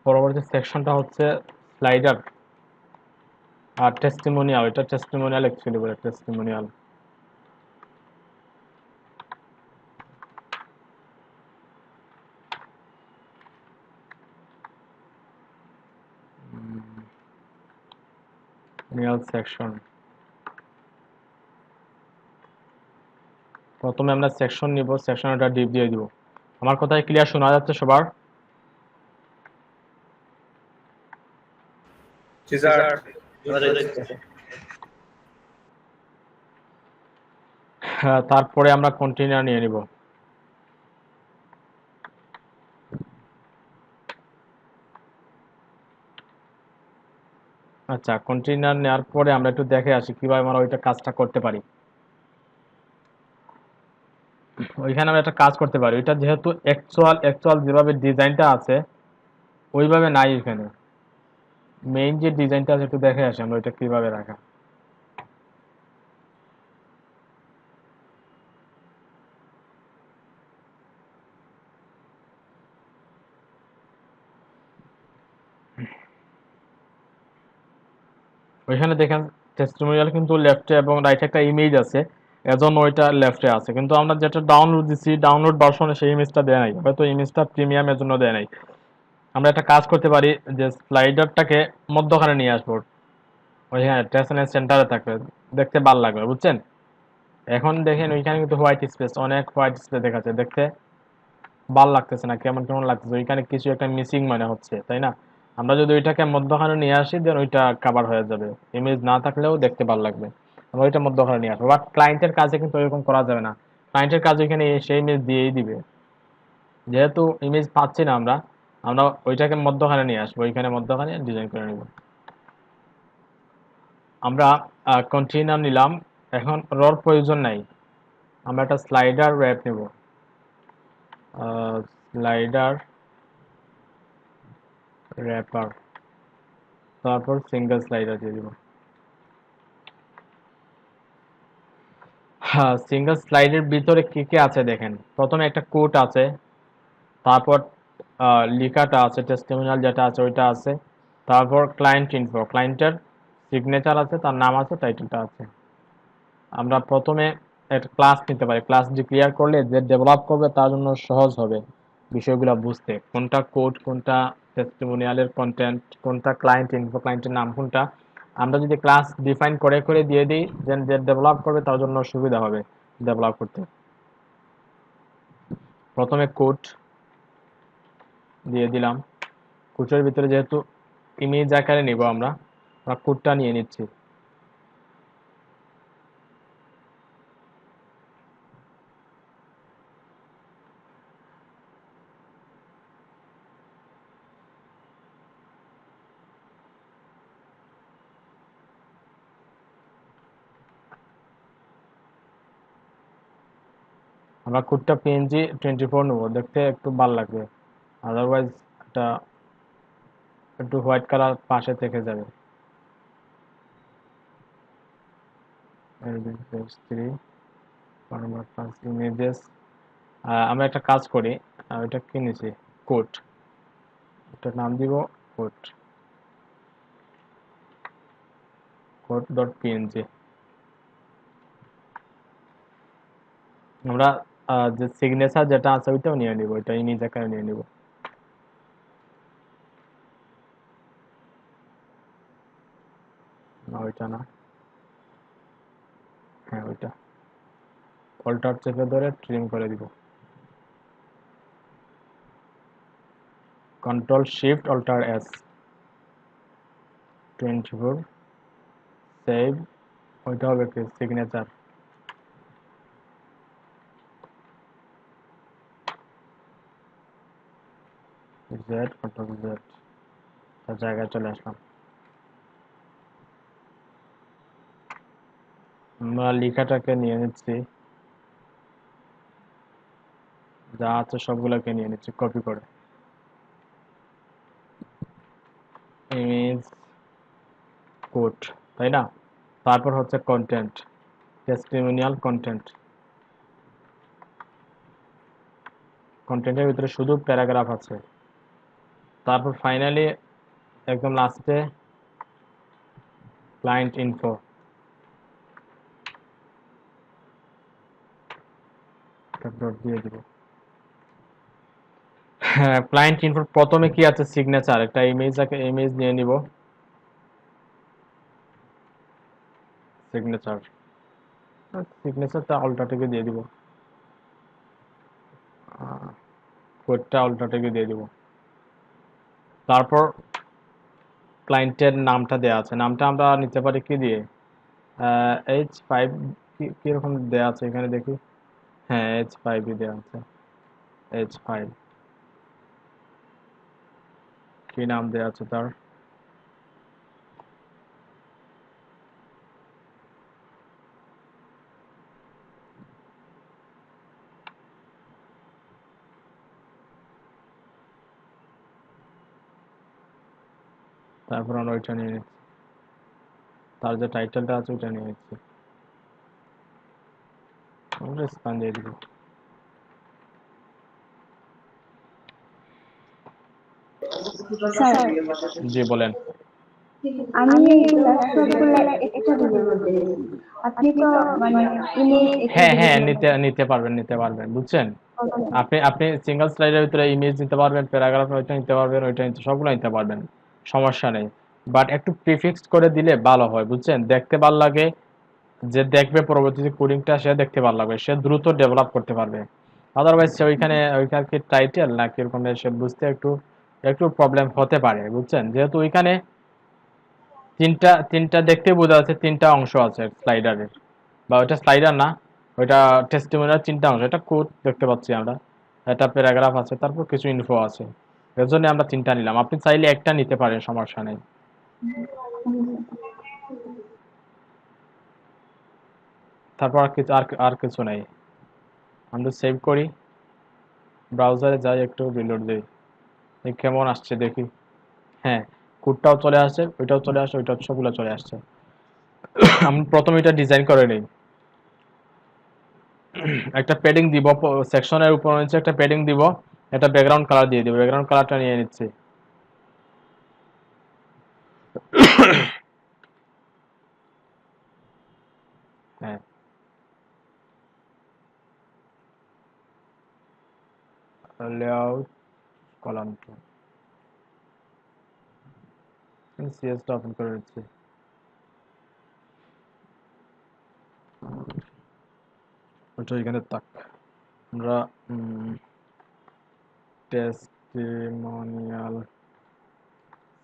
পরবর্তী সেকশনটা হচ্ছে স্লাইডার আর টেস্টিমোনিয়াল। এটা টেস্টিমোনিয়াল অ্যাকচুয়ালি বলে, টেস্টিমোনিয়াল। সেকশন, প্রথমে আমরা সেকশন নিব, সেকশনটা ডিপ দিয়ে দিব। আমার কথায় ক্লিয়ার শোনা যাচ্ছে সবার? জি স্যার, শোনা যাচ্ছে। তারপরে আমরা কন্টেইনার নিয়ে নিব। আচ্ছা, কন্টেইনার নেওয়ার পরে আমরা একটু দেখে আসি কিভাবে আমরা ওইটা কাজটা করতে পারি। ওইখানে আমরা একটা কাজ করতে পারি, ওইটা যেহেতু অ্যাকচুয়াল যেভাবে ডিজাইনটা আছে ওইভাবে নাই এখানে। মেইন যে ডিজাইনটা আছে একটু দেখে আসি আমরা ওইটা কিভাবে রাখা। ওইখানে দেখেন টেস্টিমোনিয়াল কিন্তু লেফটে এবং রাইটে একটা ইমেজ আছে, এজন্য ওইটা লেফটে আছে। কিন্তু আমরা যেটা ডাউনলোড দিছি, ডাউনলোড ভার্সনে সেই ইমেজটা দেয় নাই, হয়তো ইমেজটা প্রিমিয়াম এর জন্য দেয় নাই। আমরা একটা কাজ করতে পারি, যে স্লাইডারটাকে মধ্যখানে নিয়ে আসবো, ওইখানে টেনশনের সেন্টারে থাকবে, দেখতে ভালো লাগবে, বুঝছেন? এখন দেখেন ওইখানে কিন্তু হোয়াইট স্পেস, অনেক হোয়াইট স্পেস দেখাচ্ছে, দেখতে ভাল লাগতেছে না, কেমন কেমন লাগতেছে, ওইখানে কিছু একটা মিসিং মনে হচ্ছে, তাই না? আমরা যদি ওইটাকে মধ্যখানে নিয়ে আসি দেন ওইটা কভার হয়ে যাবে, ইমেজ না থাকলেও দেখতে ভালো লাগবে। আমরা ওইটা মধ্যখানে নিয়ে আসবো, বাট ক্লায়েন্টের কাজে কিন্তু এরকম করা যাবে না। ক্লায়েন্টের কাজ ওইখানে সেই ইমেজ দিয়েই দিবে, যেহেতু ইমেজ পাচ্ছি না আমরা, আমরা ওইটাকে মধ্যখানে নিয়ে আসবো, ওইখানে মধ্যখানে ডিজাইন করে নিব। আমরা কন্টেইনার নিলাম, এখন রর প্রয়োজন নাই, আমরা একটা স্লাইডার র্যাপ নিব। স্লাইডার র্যাপার, তারপর সিঙ্গেল স্লাইডার দিয়ে দিব। হ্যাঁ, সিঙ্গেল স্লাইডের ভিতরে কি কি আছে দেখেন, প্রথমে একটা কোড আছে, তারপর লেখাটা আছে, টেস্টিমোনিয়াল যেটা আছে ওইটা আছে, তারপর ক্লায়েন্ট ইনফো, ক্লায়েন্টের সিগনেচার আছে, তার নাম আছে, টাইটেলটা আছে। আমরা প্রথমে একটা ক্লাস নিতে পারি, ক্লাস ডিক্লেয়ার করলে যে ডেভেলপ করবে তার জন্য সহজ হবে বিষয়গুলো বুঝতে, কোনটা কোড, কোনটা টেস্টিমোনিয়ালের কন্টেন্ট, কোনটা ক্লায়েন্ট ইনফো, ক্লায়েন্টের নাম কোনটা। আমরা যদি ক্লাস ডিফাইন করে করে দিয়ে দিই, দেন যে ডেভেলপ করবে তার জন্য সুবিধা হবে ডেভেলপ করতে। প্রথমে কোড দিয়ে দিলাম, কোডের ভিতরে যেহেতু ইমেজ আকারে নিব আমরা কোডটা নিয়ে নিচ্ছি। আমরা কোডটা পিএনজি 24 নেবো, দেখতে একটু ভালো লাগবে, আদারওয়াইজ এটা একটু হোয়াইট কালার পাশে থেকে যাবে। ইমেজেস, আমরা একটা কাজ করি, ওইটা কি নিছি, কোড, এটার নাম দিব কোড, কোড ডট পিএনজি। আমরা যে সিগনেচার যেটা আছে ওইটাও নিয়ে নিব, ওইটা ইমেজ আকারে নিয়ে নিব। না ওইটা না, হ্যাঁ ওইটা, অল্টার চেপে ধরে ট্রিম করে দিব, control shift alter S, 24 save, ওইটা হবে কি সিগনেচার, জেড, কন্ট্রোল জেড, তার জায়গায় চলে আসলাম। আমরা লেখাটাকে নিয়ে নিচ্ছি, যা আছে সবগুলোকে নিয়ে নিচ্ছি কপি করে, ইমেজ, কোড, তাই না? তারপর হচ্ছে কন্টেন্ট, টেস্টিমোনিয়াল কন্টেন্ট, কন্টেন্টের ভিতরে শুধু প্যারাগ্রাফ আছে, তারপর ফাইনালি একদম লাস্টে ক্লায়েন্ট ইনফো, ডট দিয়ে দিব। হ্যাঁ, ক্লায়েন্ট ইনফো প্রথমে কি আছে, সিগনেচার, একটা ইমেজ নিয়ে নিব, সিগনেচার, সিগনেচারটা অল্টারটেকে দিয়ে দিব, কোডটা অল্টারটেকে দিয়ে দিব। তারপর ক্লায়েন্টের নামটা দেওয়া আছে, নামটা আমরা নিতে পারি কি দিয়ে, H5 কিরকম দেওয়া আছে এখানে দেখি, হ্যাঁ H5 দেওয়া আছে, H5 কি নাম দেওয়া আছে তার, তারপর আমরা ওইটা নিয়ে নিচ্ছি, তার যে টাইটেলটা আছে ওইটা নিয়ে নিচ্ছি, আমরা স্প্যান দিয়ে দিব। স্যার, জি বলেন। আমি ল্যাপটপগুলো একটা দিনের মধ্যে নিয়েছি। আপনি তো মানে ইমেজ একটা হ্যাঁ হ্যাঁ, দিনের মধ্যে নিতে পারবেন, বুঝছেন। আপনি সিঙ্গেল স্লাইডের ভিতরে ইমেজ নিতে পারবেন, প্যারাগ্রাফ ওইটা নিতে পারবেন, ওইটা নিতে, সবগুলো নিতে পারবেন, সমস্যা নেই। বাট একটু প্রিফিক্স করে দিলে ভালো হয়, বুঝছেন, দেখতে ভালো লাগে, যে দেখবে পরবর্তীতে কোডিংটা সে দেখতে ভালো লাগবে, সে দ্রুত ডেভেলপ করতে পারবে। আদারওয়াইজ সে ওইখানে কি টাইটেল না কিরকম সে বুঝতে একটু একটু প্রবলেম হতে পারে, বুঝছেন, যেহেতু ওইখানে তিনটা তিনটা দেখতে বোঝা যাচ্ছে, তিনটা অংশ আছে স্লাইডারের, বা ওইটা স্লাইডার না, ওইটা টেস্টিমোনিয়াল তিনটা অংশ, এটা কোড দেখতে পাচ্ছি আমরা, একটা প্যারাগ্রাফ আছে, তারপর কিছু ইনফো আছে, এর জন্য আমরা তিনটা নিলাম, আপনি চাইলে একটা নিতে পারেন, সমস্যা নেই। তারপর আর কিছু নেই, আমরা সেভ করি, ব্রাউজারে যাই, একটু রিলোড দিই, কেমন আসছে দেখি, হ্যাঁ কোডটাও চলে আসছে, ওইটাও চলে আসছে, ওইটা সবগুলো চলে আসছে। আমি প্রথমে এটা ডিজাইন করে নিই, একটা প্যাডিং দিব, সেকশনের উপর নিচে একটা প্যাডিং দিব, একটা ব্যাকগ্রাউন্ড কালার দিয়ে দিব, ব্যাকগ্রাউন্ড কালারটা নিয়ে নিচ্ছি। হ্যাঁ, লেআউট কলাম টু, সিএসটা ওপেন করে নিচ্ছি। ওটা এখানে তাক, আমরা টেস্টিমোনিয়াল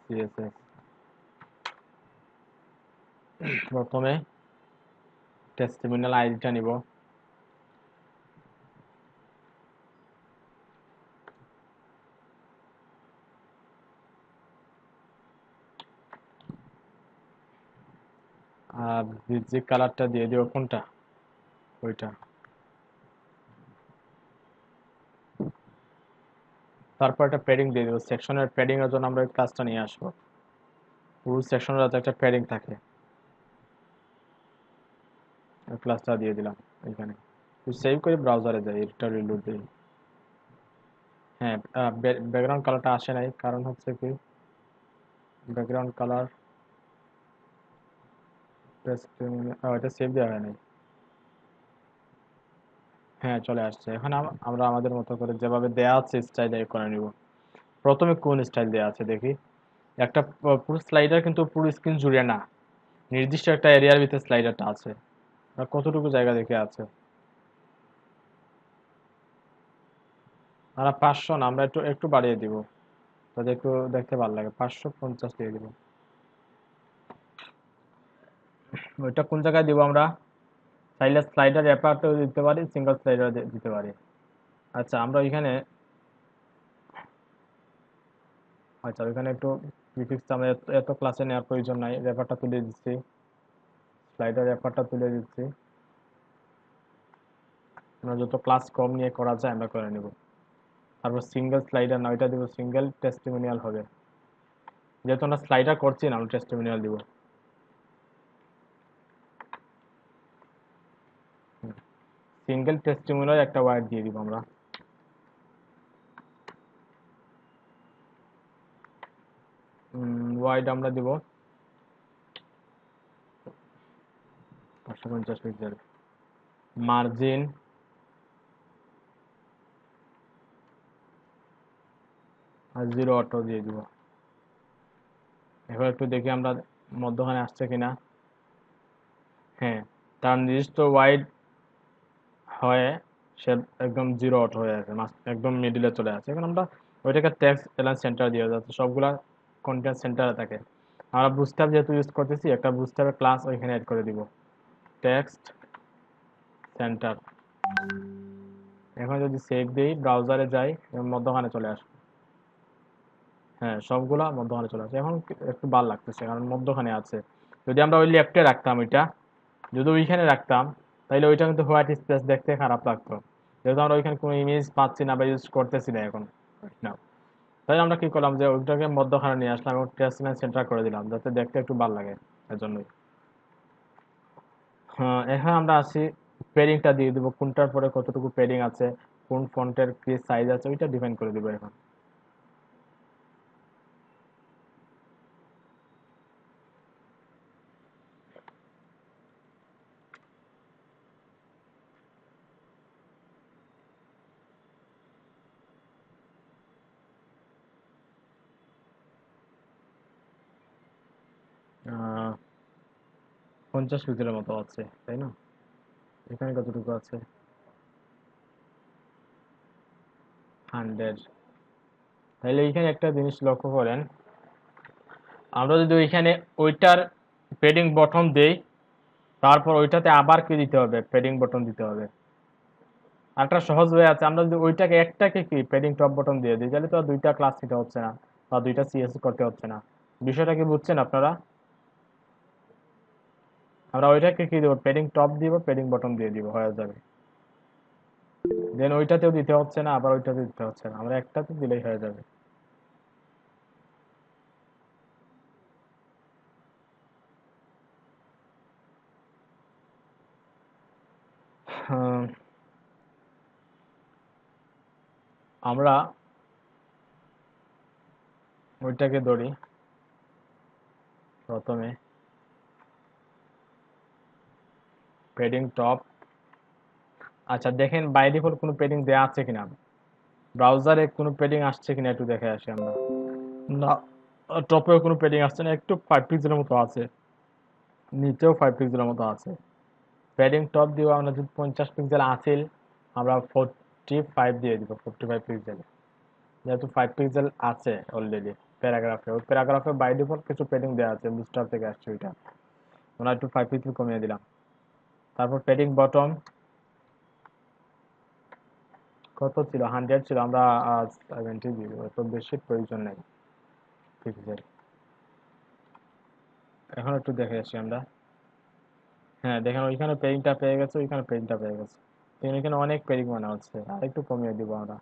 সিএসএস, প্রথমে টেস্টিমোনিয়াল আইডিটা নিব, আর বেসিক কালারটা দিয়ে দিব কোনটা, ওইটা। তারপর একটা প্যাডিং দিয়ে দেবো, সেকশনের প্যাডিং এর জন্য আমরা এই ক্লাসটা নিয়ে আসবো, পুরো সেকশনের যাতে একটা প্যাডিং থাকে, ওই ক্লাসটা দিয়ে দিলাম এখানে। সেভ করে ব্রাউজারে যাই, এটা রিলোড দিই। হ্যাঁ, ব্যাকগ্রাউন্ড কালারটা আসে নাই, কারণ হচ্ছে কি, ব্যাকগ্রাউন্ড কালার এটা সেভ দেওয়া হয় নাই। হ্যাঁ চলে আসছে, এখন আমরা আমাদের মতো করে যেভাবে দেয়া আছে স্টাইলে করে নিব। প্রথমে কোন স্টাইল দেয়া আছে দেখি, একটা পুরো স্লাইডার কিন্তু পুরো স্ক্রিন জুড়ে না, নির্দিষ্ট একটা এরিয়ার ভিতরে স্লাইডারটা আছে, আর কতটুকু জায়গা দেখে আছে, আমরা 500 না, আমরা একটু একটু বাড়িয়ে দিব, তাহলে একটু দেখতে ভালো লাগে, 550 দিয়ে দিব। ওইটা কোন জায়গায় দিব আমরা, চাইলে স্লাইডার অ্যাপারটাও দিতে পারি, সিঙ্গেল স্লাইডার দিতে পারি। আচ্ছা আমরা ওইখানে, আচ্ছা ওইখানে একটু প্রিফিক্স আমরা এত ক্লাসে নেওয়ার প্রয়োজন নাই, র্যাপারটা তুলে দিচ্ছি, স্লাইডার র্যাপারটা তুলে দিচ্ছি, আমরা যত ক্লাস কম নিয়ে করা যায় আমরা করে নেব। তারপর সিঙ্গেল স্লাইডার না, ওইটা দিব সিঙ্গেল টেস্টিমোনিয়াল হবে, যেহেতু আমরা স্লাইডার করছি না, আমরা টেস্টিমোনিয়াল দিব। সিঙ্গেল টেস্টিমোনিয়াল একটা ওয়ার্ড দিয়ে দিব আমরা, ওয়াইড আমরা দিব 550 পিক্সেল, মার্জিন আর 0 অটো দিয়ে দিব। এবার একটু দেখি আমরা মধ্যখানে আসছে কিনা। হ্যাঁ, তার নির্দিষ্ট ওয়াইড হয়ে সে একদম 0 অটো হয়ে আছে, একদম মিডিলে চলে আসে। এখন আমরা ওইটাকে টেক্সট এলাইন সেন্টার দিয়ে যাচ্ছে, সবগুলা কন্টেন্ট সেন্টারে থাকে। আমরা বুস্টআপ যেহেতু ইউজ করতেছি, একটা বুস্টআপের ক্লাস ওইখানে অ্যাড করে দিব, টেক্সট সেন্টার। এখন যদি সেভ দিই, ব্রাউজারে যাই, মধ্যখানে চলে আসবে। হ্যাঁ, সবগুলা মধ্যখানে চলে আসে। এখন একটু ভালো লাগতেছে কারণ মধ্যখানে আছে। যদি আমরা ওই লেফটে রাখতাম, ওইটা যদি ওইখানে রাখতাম, তাহলে ওইটা কিন্তু হোয়াইট স্পেস দেখতে খারাপ লাগতো। যেহেতু আমরা ওইখানে কোনো ইমেজ পাচ্ছি না বা ইউজ করতেছি না এখন, না, তাই আমরা কি করলাম যে ওইটাকে মধ্যখানে নিয়ে আসলাম এবং টেক্সট সেন্টার করে দিলাম যাতে দেখতে একটু ভালো লাগে, এর জন্যই। হ্যাঁ, এখন আমরা আসি পেডিংটা দিয়ে দিব, কোনটার পরে কতটুকু পেডিং আছে, কোন ফন্টের কি সাইজ আছে, ওইটা ডিফাইন করে দিব এখন। আহ, 50 পিক্সেলের মতো আছে, তাই না? এখানে কতটুকু আছে? 100। তাহলে এইখানে একটা জিনিস লক্ষ্য করেন, আমরা যদি ওইখানে ওইটার পেডিং বটন দেই, তারপর ওইটাতে আবার কি দিতে হবে, পেডিং বটন দিতে হবে। একটা সহজ ওয়ে আছে, আমরা যদি ওইটাকে একটাকে কি পেডিং টপ বটন দিয়ে দিই, তাহলে তো আর দুইটা ক্লাস নিতে হচ্ছে না বা দুইটা সিএস করতে হচ্ছে না। বিষয়টা কি বুঝছেন আপনারা? আমরা ওইটাকে কি দেবো, পেডিং টপ দিব, পেডিং বটন দিয়ে দিব, হয়ে যাবে। দেন ওইটাতেও দিতে হচ্ছে না, আবার ওইটাতে দিতে হচ্ছে না, আমরা একটাতে দিলেই হয়ে যাবে। আহ, আমরা ওইটাকে ধরি প্রথমে, পেডিং টপ। আচ্ছা দেখেন বাই ডিফল্ট কোনো পেডিং দেওয়া আছে কিনা, ব্রাউজারে কোনো পেডিং আসছে কিনা একটু দেখে আসি আমরা। না, টপেও কোনো পেডিং আসছে না, একটু 5 পিক্সেলের মতো আছে, নিচেও 5 পিক্সেলের মতো আছে। প্যাডিং টপ দিব আমরা, যদি 50 পিক্সেল আছিল আমরা 45 দিয়ে দিব, 45 পিক্সেল। যেহেতু 5 পিক্সেল আছে অলরেডি প্যারাগ্রাফে, ওই প্যারাগ্রাফে বাই ডিফল্ট কিছু প্যাডিং দেওয়া আছে, বুস্টার থেকে আসছে ওইটা, আমরা একটু 5 পিক্সেল কমিয়ে দিলাম। তারপর প্যাডিং বটম কত ছিল, 100 ছিল, আমরা 70 দিয়ে দেবো, এত বেশি প্রয়োজন নেই পিক্সেল। এখন একটু দেখে আসি আমরা। হ্যাঁ দেখেন ওইখানে পেডিংটা পেয়ে গেছে, ওইখানে পেডিংটা পেয়ে গেছে, এখানে অনেক পেডিং মনে হচ্ছে, আর একটু কমিয়ে দিব আমরা।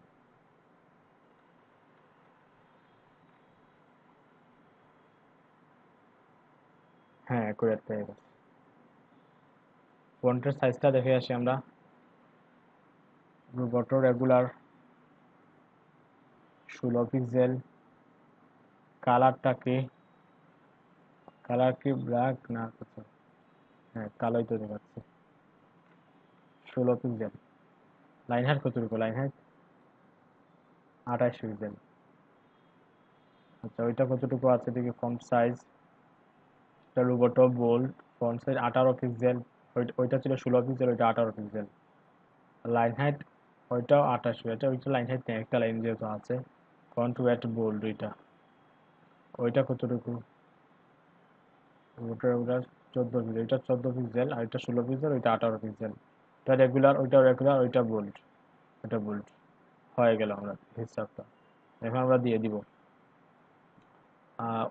হ্যাঁ অ্যাকুরেট পেয়ে গেছে। ফন্টের সাইজটা দেখে আসি আমরা। রোবটো রেগুলার 16 পিক্সেল। কালারটা কি, কালার কি ব্ল্যাক না কিছু? হ্যাঁ কালোই তো দেখাচ্ছে। 16 পিক্সেল। লাইন হাইট কতটুকু, লাইন হাইট 28 পিক্সেল। আচ্ছা ওইটা কতটুকু আছে দেখি, ফন্ট সাইজ, এটা রোবটো বোল্ড, ফন্ট সাইজ 18 পিক্সেল। ওইটা ছিল 16 পিক্সেল, ওইটা 18 পিক্সেল। লাইন হাইট ওইটাও 28, এটা ওইটা লাইন হাইট নেই, একটা লাইন যেহেতু আছে। ফন্ট ওয়েট বোল্ড ওইটা, ওইটা কতটুকু, রোবটো রেগুলার 14 পিক্সেল, এটা 14 পিক্সেল, আর এটা 16 পিক্সেল, ওইটা 18 পিক্সেল। এটা রেগুলার, ওইটা রেগুলার, ওইটা বোল্ড, ওইটা বোল্ড। হয়ে গেল আমরা হিসাবটা। এখন আমরা দিয়ে দিব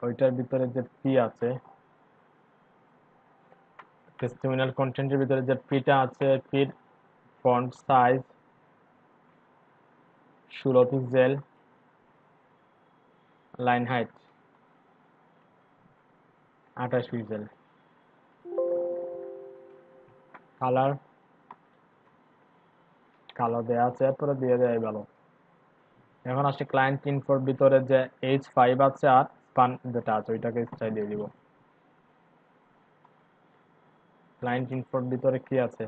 ওইটার ভিতরে যে পি আছে, টেস্টিমোনিয়াল কন্টেন্টের ভিতরে যে পিটা আছে, পির font size 16 pixel, line height 28 pixel, colour কালো দেওয়া আছে, এরপরে দিয়ে দেয় ভালো। এখন আসছে ক্লায়েন্ট ইনফোর ভিতরে যে H5 আছে আর স্পান যেটা আছে ওইটাকে স্টাইল দিয়ে দিব। ক্লায়েন্ট ইনফোর ভিতরে কি আছে?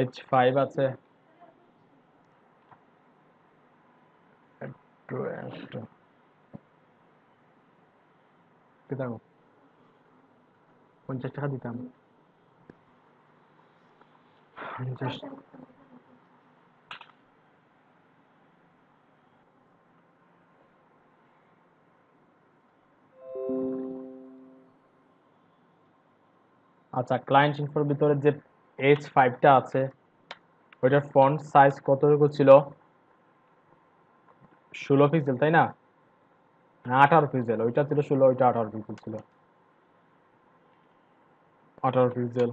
H5 আছে, একটু কি দাও, 50 টাকা দিতাম। 50। আচ্ছা, ক্লায়েন্ট ইনফোর ভিতরে যে H5টা আছে ওইটার ফন্ট সাইজ কতটুকু ছিল? 16 পিক্সেল, তাই না? না, 18 পিক্সেল। ওইটা ছিল 16, ওইটা 18 পিক্সেল ছিল। 18 পিক্সেল।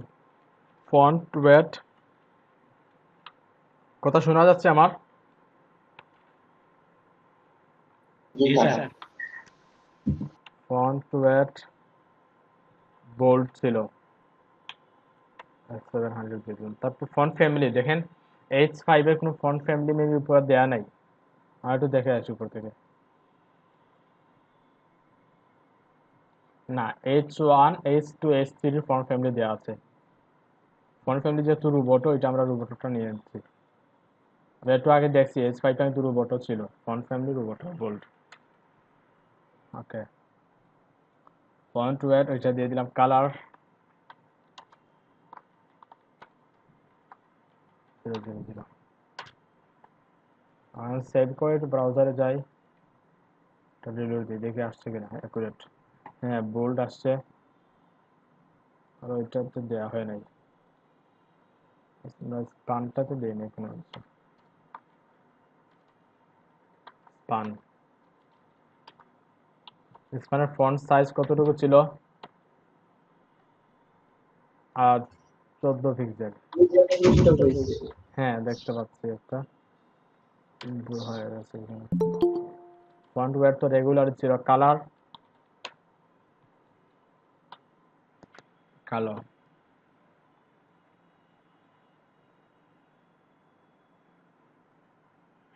ফন্ট ওয়েট, কথা শোনা যাচ্ছে আমার? জি স্যার। ফন্ট ওয়েট বোল্ড ছিল 700 পিক্সেল। তারপর ফন্ট ফ্যামিলি দেখেন, H5 এর কোনো ফন্ট ফ্যামিলি মেবি উপরে দেয়া নাই। আর একটু দেখে আসি উপর থেকে। না, H1, H2, H3 এর ফন্ট ফ্যামিলি দেওয়া আছে। ফন্ট ফ্যামিলি যেহেতু রোবটো, ওইটা আমরা রোবটোটা নিয়ে নিচ্ছি। একটু আগে দেখছি H5টা কিন্তু রোবটো ছিল, ফন্ট ফ্যামিলি রোবটো বোল্ড। ওকে, ফন্ট ওয়েট ওইটা দিয়ে দিলাম। কালার দিলাম। সেভ করে একটু ব্রাউজারে যাই, রিলোড দিই, দেখে আসছে কিনা অ্যাকুরেট। হ্যাঁ, বোল্ড আসছে। আর ওইটা তো দেওয়া হয় নাই, স্পানটা তো দেয়নি এখনো। স্পান, স্পানের ফন্ট সাইজ কতটুকু ছিল? আর 14 পিক্সেল। হ্যাঁ, দেখতে পাচ্ছি একটা হয়ে গেছে এখানে। ফন্ট ওয়েট তো রেগুলার ছিল। কালার কালো।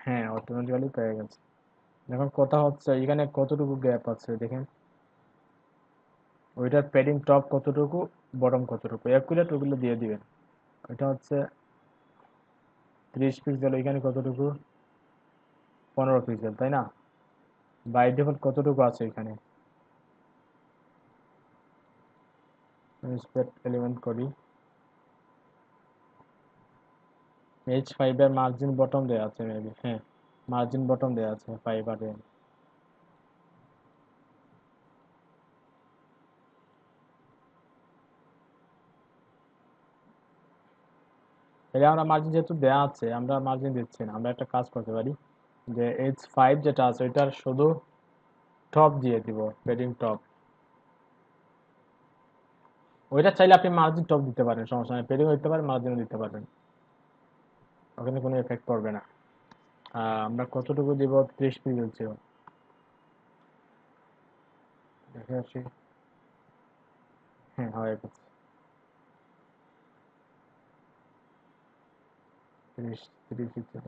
হ্যাঁ, অটোমেটিক্যালি পেয়ে গেছে। এখন কথা হচ্ছে এখানে কতটুকু গ্যাপ আছে দেখেন, ওইটার প্যাডিং টপ কতটুকু, বটম কতটুকু, অ্যাকুরেট ওগুলো দিয়ে দিবেন। এটা হচ্ছে 30 পিক্সেল, এখানে কতটুকু? 15 পিক্সেল, তাই না? বাই ডিফল্ট কতটুকু আছে এখানে? স্পেড এলিমেন্ট করি। H5 এর মার্জিন বটম দেওয়া আছে মেবি। হ্যাঁ, মার্জিন বটম দেওয়া আছে 5 আর 10। তাহলে আমরা মার্জিন যেহেতু দেওয়া আছে, আমরা মার্জিন দিচ্ছি না। আমরা একটা কাজ করতে পারি, যে H5 যেটা আছে ওইটার শুধু টপ দিয়ে দিব, পেডিং টপ। ওইটা চাইলে আপনি মার্জিন টপ দিতে পারেন, সমস্যা নেই। পেডিং দিতে পারেন, মার্জিনও দিতে পারেন, ওখানে কোনো এফেক্ট পড়বে না। আমরা কতটুকু দিব? 30 পিক্সেল ছিল, দেখে আসি। হ্যাঁ, হয়ে গেছে। 30 পিক্সেল।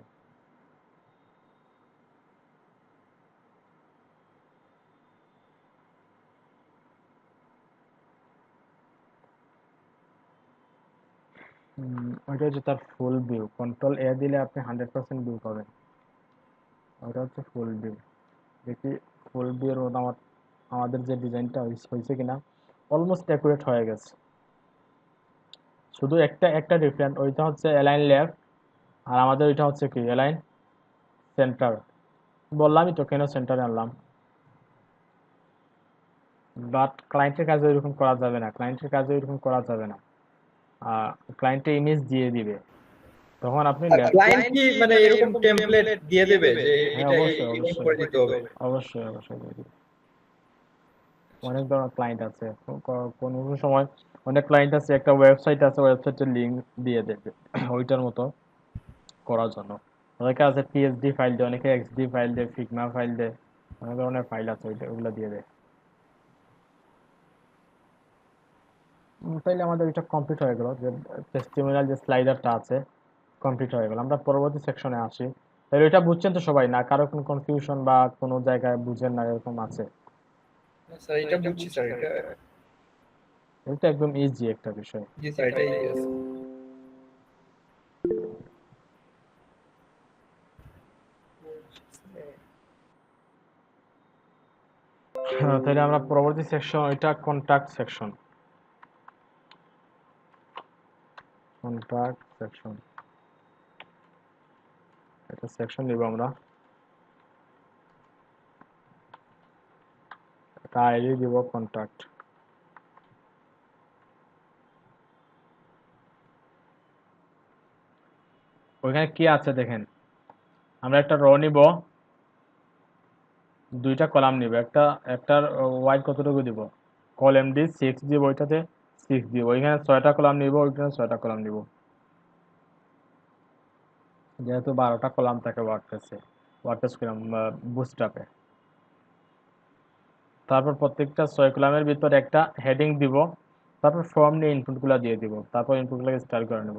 ওইটা হচ্ছে তার ফুল ভিউ। কন্ট্রোল এ দিলে আপনি 100% ভিউ পাবেন। ওটা হচ্ছে ফুল ভিউ। দেখি ফুল ভিউর মতামত, আমাদের যে ডিজাইনটা হয়েছে কিনা। অলমোস্ট অ্যাকুরেট হয়ে গেছে, শুধু একটা একটা ডিফারেন্ট। ওইটা হচ্ছে অ্যালাইন লেফট, আর আমাদের ওইটা হচ্ছে কি অ্যালাইন সেন্টার। বললামই তো কেন সেন্টারে আনলাম। বাট ক্লায়েন্টের কাজে ওইরকম করা যাবে না, ক্লায়েন্টের কাজে ওইরকম করা যাবে না। ক্লায়েন্টে ইমেজ দিয়ে দিবে, তখন আপনি ক্লায়েন্ট কি মানে এরকম টেমপ্লেট দিয়ে দেবে যে হ্যাঁ, এটা অবশ্যই এরকম অবশ্যই করে দিতে হবে? অবশ্যই অবশ্যই দিয়ে দিবে। অনেক ধরনের ক্লায়েন্ট আছে, কোনো সময় অনেক ক্লায়েন্ট আছে, একটা ওয়েবসাইট আছে, ওয়েবসাইটের লিঙ্ক দিয়ে দেবে ওইটার মতো করার জন্য। অনেকে আছে পিএসডি ফাইল দেয়, অনেকে এক্সডি ফাইল দেয়, ফিগমা ফাইল দেয়, অনেক ধরনের ফাইল আছে, ওইগুলো দিয়ে দেয়। তাইলে আমাদের এটা কমপ্লিট হয়ে গেল, যে টেস্টিমোনিয়াল যে স্লাইডারটা আছে কমপ্লিট হয়ে গেল। আমরা পরবর্তী সেকশনে আসি। তাহলে এটা বুঝছেন তো সবাই? না কারো কোনো কনফিউশন বা কোনো জায়গায় বুঝেন না এরকম আছে? স্যার এটা বুঝছি স্যার, এটা একদম ইজি একটা বিষয়। জি স্যার এটাই আছে। তাহলে আমরা পরবর্তী সেকশন, এটা কন্টাক্ট সেকশন। কন্টাক্ট সেকশন, এটা সেকশন নিব আমরা, এটা আইডি দিব কন্টাক্ট। ওইখানে কি আছে দেখেন, আমরা একটা র নিব, দুইটা কলাম নিব, একটার ওয়াইড কতটুকু দিব, কলাম ডি 6 দিব, ওইটাতে 6 দিব, ওইখানে 6টা কলাম নিব, ওইখানে 6টা কলাম নিব, যেহেতু 12টা কলাম থাকে ওয়ার্ডপ্রেস কলাম বুটস্ট্র্যাপে। তারপর প্রত্যেকটা 6 কলামের ভিতর একটা হেডিং দিব, তারপর ফর্ম নিয়ে ইনপুটগুলো দিয়ে দিব, তারপর ইনপুটগুলোকে স্টাইল করে নেব।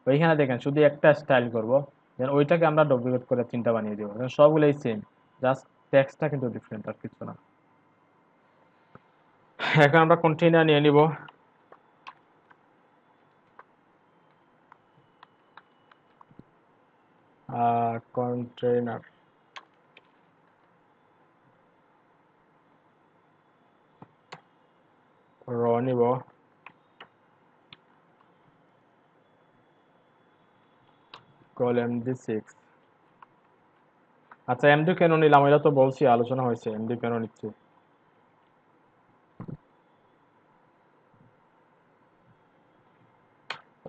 ওইখানে দেখেন শুধু একটা স্টাইল করব, দেন ওইটাকে আমরা ডুপ্লিকেট করে 3টা বানিয়ে দিব, সবগুলোই সেম, জাস্ট টেক্সটটা কিন্তু ডিফারেন্ট, আর কিছু না। এখন আমরা কন্টেইনার নিয়ে নিব, কন্টেইনার র নিব, কল MD6। আচ্ছা এমডি কেন নিলাম এটা তো বলছি, আলোচনা হয়েছে এমডি কেন নিচ্ছি।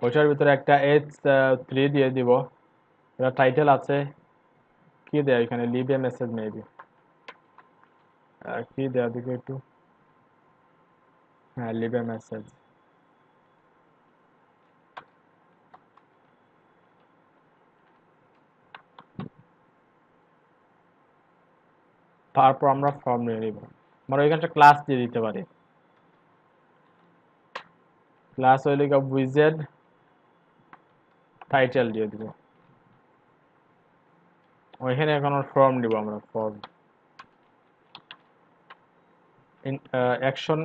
ওইটার ভিতরে একটা H3 দিয়ে দিব, এটা টাইটেল আছে, কি দেয় এখানে, লিভ এ মেসেজ মেবি, কি দেয়া দিকে একটু, হ্যাঁ লিভ এ মেসেজ। তারপর আমরা ফর্ম নিয়ে নিব, আমরা ওইখানটা ক্লাস দিয়ে দিতে পারি, ক্লাস হইলে উইজেড টাইটেল দিয়ে দিব, ওইখানে এখন ফর্ম দিব আমরা, ফর্ম অ্যাকশন,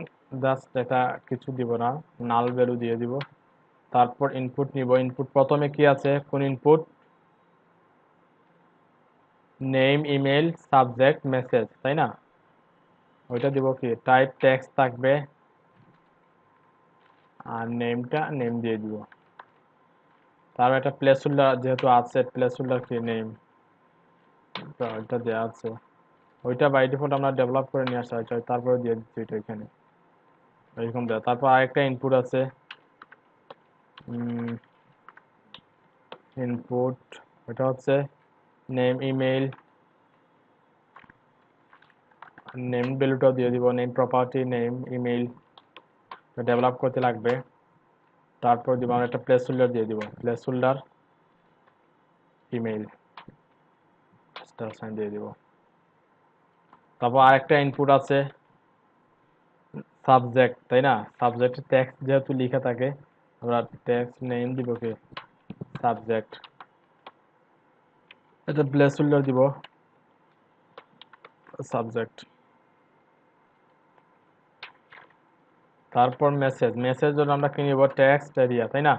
জাস্ট এটা কিছু দিব না, নাল ভ্যালু দিয়ে দিব। তারপর ইনপুট নিব, ইনপুট প্রথমে কি আছে, কোন input, name email subject message, তাই না, ওইটা দিব কি, টাইপ টেক্সট থাকবে, আর নেমটা নেম দিয়ে দিব। তারপর একটা প্লেস হোল্ডার যেহেতু আছে, প্লেস হোল্ডার কি নেম, ওইটা দেওয়া আছে, ওইটা বাই ডিফল্ট আমরা ডেভেলপ করে নিয়ে আসা হয়েছে, তারপরে দিয়ে দিচ্ছি এটা এখানে এরকম দেওয়া। তারপর আরেকটা ইনপুট আছে, ইনপুট, এটা হচ্ছে নেম ইমেল, নেম ভ্যালুটাও দিয়ে দিব, name property name email, develop করতে লাগবে। তারপর দিব আমরা একটা প্লেস হোল্ডার দিয়ে দিব, placeholder email star sign দিয়ে দিব। তারপর আরেকটা ইনপুট আছে সাবজেক্ট, তাই না, সাবজেক্টের টেক্সট যেহেতু লেখা থাকে, আমরা টেক্সট নেম দিব কি সাবজেক্ট, এটা প্লেস হোল্ডার দিব সাবজেক্ট। তারপর মেসেজ, মেসেজ জন্য আমরা কি নিব, টেক্সট এরিয়া, তাই না,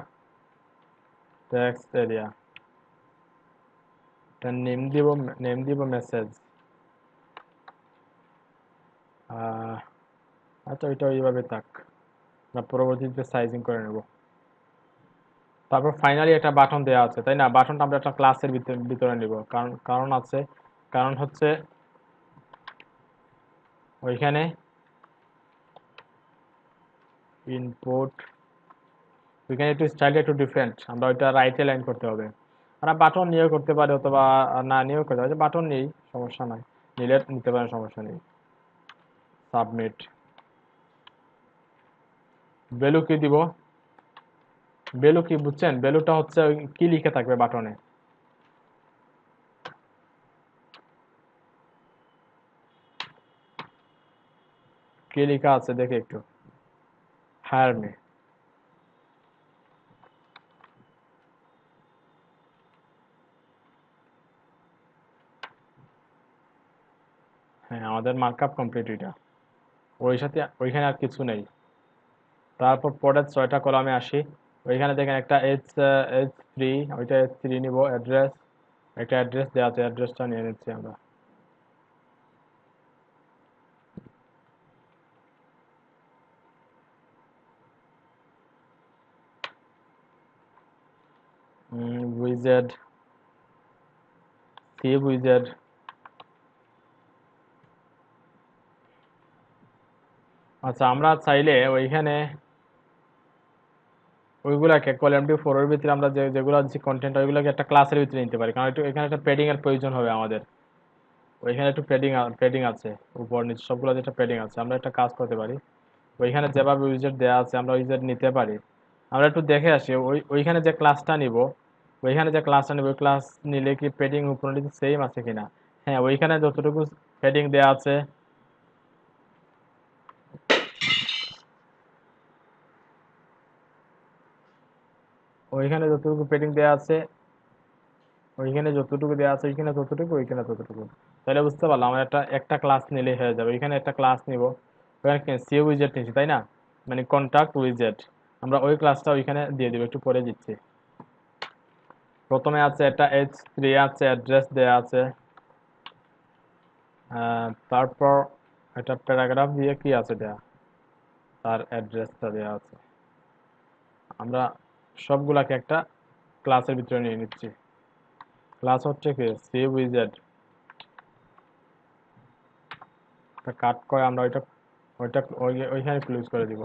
টেক্সট এরিয়া, নেম দিব মেসেজ, আচ্ছা ওইটা ওইভাবে থাক, আমরা পরবর্তীতে সাইজিং করে নেব। তারপর ফাইনালি একটা বাটন দেওয়া আছে, তাই না, বাটনটা আমরা একটা ক্লাসের ভিতরে নিব, কারণ কারণ আছে, কারণ হচ্ছে ওইখানে ইনপুট, ওইখানে একটু স্টাইলটা একটু ডিফারেন্ট, আমরা ওইটা রাইটে লাইন করতে হবে। আমরা বাটন নিয়েও করতে পারি, অথবা না নিয়েও করতে পারি, বাটন নেই সমস্যা নাই, নিলে নিতে পারেন সমস্যা নেই। সাবমিট, ভ্যালু কি দিব, ভ্যালু কি বুঝছেন, ভ্যালুটা হচ্ছে কি লিখে থাকবে বাটনে, কি লেখা আছে দেখে একটু, হায়ার মি, হ্যাঁ আমাদের মার্কআপ কমপ্লিট এটা। ওই সাথে ওইখানে আর কিছু নেই। তারপর পরের 6টা কলামে আসি। ওইখানে দেখেন একটা H3, ওইটা H3 নিব। অ্যাড্রেস, একটা অ্যাড্রেস দেওয়া আছে, অ্যাড্রেসটা নিয়ে নিচ্ছি আমরা। উইজেড, সেভ উইজেড। আচ্ছা, আমরা চাইলে ওইখানে ওইগুলাকে কলাম 4 এর ভিতরে আমরা যেগুলো যে কন্টেন্ট ওইগুলোকে একটা ক্লাসের ভিতরে নিতে পারি, কারণ একটু এখানে একটা প্যাডিং এর প্রয়োজন হবে আমাদের। ওইখানে একটু প্যাডিং আছে, উপর নিচে সবগুলো যেটা প্যাডিং আছে। আমরা একটা কাজ করতে পারি, ওইখানে যেভাবে উইজেট দেওয়া আছে আমরা উইজেট নিতে পারি। আমরা একটু দেখে আসি ওইখানে যে ক্লাসটা নিব, ওই ক্লাস নিলে কি প্যাডিং উপর নিচে সেম আছে কিনা। হ্যাঁ, ওইখানে যতটুকু প্যাডিং দেওয়া আছে, ওইখানে যতটুকু প্যাডিং দেওয়া আছে, ওইখানে যতটুকু দেওয়া আছে ওইখানে ততটুকু, ওইখানে ততটুকু। তাহলে বুঝতে পারলাম, আমরা একটা একটা ক্লাস নিলে হয়ে যাবে। ওইখানে একটা ক্লাস নিব, ওইখানে সি উইজেট নিচ্ছি, তাই না? মানে কন্টাক্ট উইজেট। আমরা ওই ক্লাসটা ওইখানে দিয়ে দিব, একটু পরে দিচ্ছি। প্রথমে আছে একটা H3 আছে, অ্যাড্রেস দেয়া আছে। তারপর একটা প্যারাগ্রাফ দিয়ে কি আছে দেয়া, তার অ্যাড্রেসটা দেয়া আছে। আমরা সবগুলাকে একটা ক্লাসের ভিতরে নিয়ে নিচ্ছি। ক্লাস হচ্ছে কি সি উইজেট। কাট করে আমরা ওইটা ওইটা ওইখানে ক্লোজ করে দিব।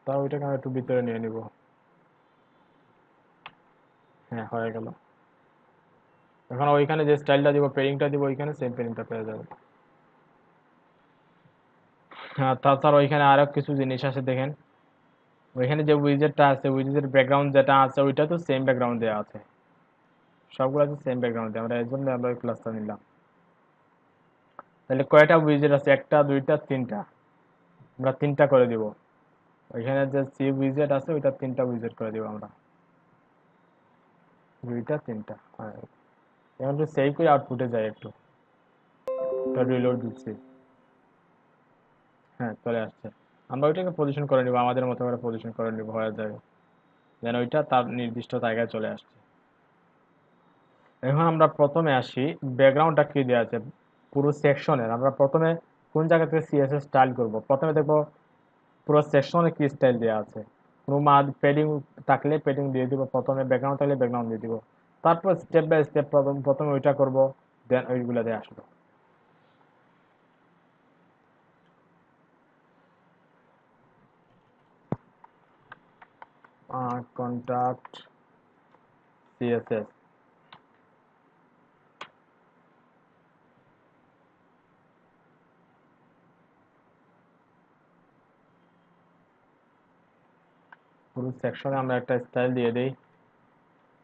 তাও ওইটাকে আমরা একটু ভিতরে নিয়ে নিব। হ্যাঁ, হয়ে গেল। এখন ওইখানে যে স্টাইলটা দিব, পেইন্টটা দিব, ওইখানে সেম পেইন্টটা পেয়ে যাবে। হ্যাঁ, তাছাড়া ওইখানে আরো কিছু জিনিস আছে দেখেন। ওইখানে যে উইজেটটা আছে, উইজেটের ব্যাকগ্রাউন্ড যেটা আছে ওইটা তো সেম ব্যাকগ্রাউন্ড দেওয়া আছে। সবগুলো তো সেম ব্যাকগ্রাউন্ড দেওয়া, আমরা এই জন্য আমরা ওই ক্লাসটা নিলাম। তাহলে কয়টা উইজেট আছে? একটা, দুইটা, তিনটা। আমরা তিনটা করে দিব। ওইখানে যে সি উইজেট আছে ওইটা তিনটা উইজেট করে দিব আমরা। দুইটা, তিনটা। হ্যাঁ, এখন একটু সেই করে আউটপুটে যাই, একটু রিলোড দিচ্ছি। হ্যাঁ, চলে আসছে। আমরা ওইটাকে পজিশন করে নিব, আমাদের মতো করে পজিশন করে নিব, হয়ে যাবে। যেন ওইটা তার নির্দিষ্ট জায়গায় চলে আসছে। এখন আমরা প্রথমে আসি, ব্যাকগ্রাউন্ডটা কি দেওয়া আছে পুরো সেকশনের। আমরা প্রথমে কোন জায়গা থেকে সিএসএস স্টাইল করব, প্রথমে দেখবো পুরো সেকশনে কি স্টাইল দেওয়া আছে। কোনো পেডিং থাকলে পেডিং দিয়ে দিব, প্রথমে ব্যাকগ্রাউন্ড থাকলে ব্যাকগ্রাউন্ড দিয়ে দিব। তারপর স্টেপ বাই স্টেপ প্রথমে ওইটা করব, দেন ওইগুলো দিয়ে আসবো। Contact CSS. পুরো সেকশনে আমরা একটা স্টাইল দিয়ে দিই।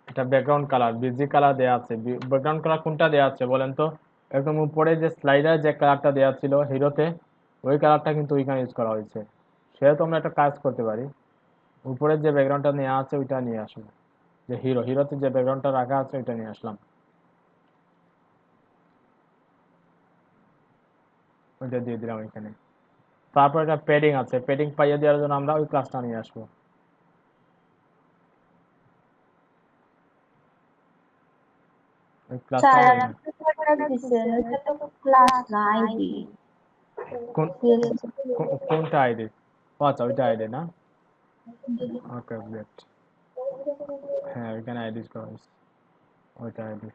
এটা ব্যাকগ্রাউন্ড কালার, বিজি কালার দেওয়া আছে। ব্যাকগ্রাউন্ড কালার কোনটা দেওয়া আছে বলেন তো? একদম উপরে যে স্লাইডার যে কালারটা দেওয়া ছিল হিরোতে, ওই কালারটা কিন্তু ওইখানে ইউজ করা হয়েছে। সেহেতু আমরা একটা কাজ করতে পারি, উপরের যে ব্যাকগ্রাউন্ডটা নেওয়া আছে ওইটা নিয়ে আসবো। যে হিরোতে যে ব্যাকগ্রাউন্ডটা রাখা আছে ওইটা নিয়ে আসলাম, ওইটা দিয়ে দিলাম এখানে। তারপর একটা প্যাডিং আছে, প্যাডিং পাইয়ে দেওয়ার জন্য আমরা ওই ক্লাসটা নিয়ে আসবো। ওই ক্লাসটা স্যার, আমরা আপনি যেটা দিচ্ছেন ওইটা তো ক্লাস না, আইডি। কোন কোনটা আইডি? ও আচ্ছা, ওইটা আইডি না। ওকে, গ্রেট। হ্যাঁ, ওইখানে আইডি করা হয়েছে, ওইটা আইডি।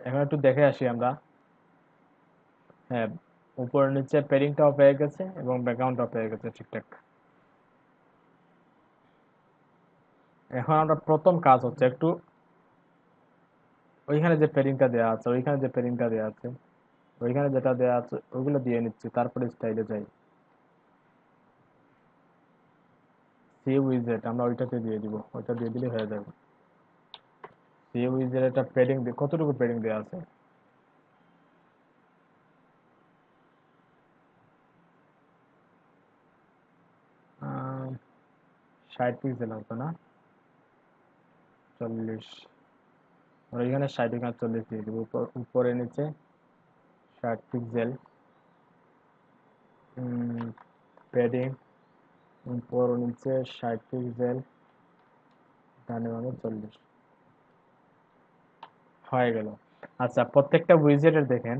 এখন একটু দেখে আসি আমরা। হ্যাঁ, উপর নিচে প্যাডিংটাও পেয়ে গেছে এবং ব্যাকগ্রাউন্ডটাও পেয়ে গেছে ঠিকঠাক। এখন আমরা প্রথম কাজ হচ্ছে একটু ওইখানে যে প্যাডিংটা দেওয়া আছে, ওইখানে যে প্যাডিংটা দেওয়া আছে, ওইখানে যেটা দেওয়া আছে ওইগুলো দিয়ে নিচ্ছি, তারপরে স্টাইলে যাই। সি উইজেট আমরা ওইটাতে দিয়ে দিব, ওইটা দিয়ে দিলে হয়ে যাবে। সি উইজেট একটা প্যাডিং, কতটুকু প্যাডিং দেওয়া আছে? আহ, 60 পিক্সেল হতো না? 40। আমরা এখানে 60, এখানে 40 দিয়ে দিব। উপরে নিচে 60 পিক্সেল। প্যাডিং উপর ও নিচে 60 পিক্সেল, ডানে বামে 40 হয়ে গেল। আচ্ছা, প্রত্যেকটা উইজেটের দেখেন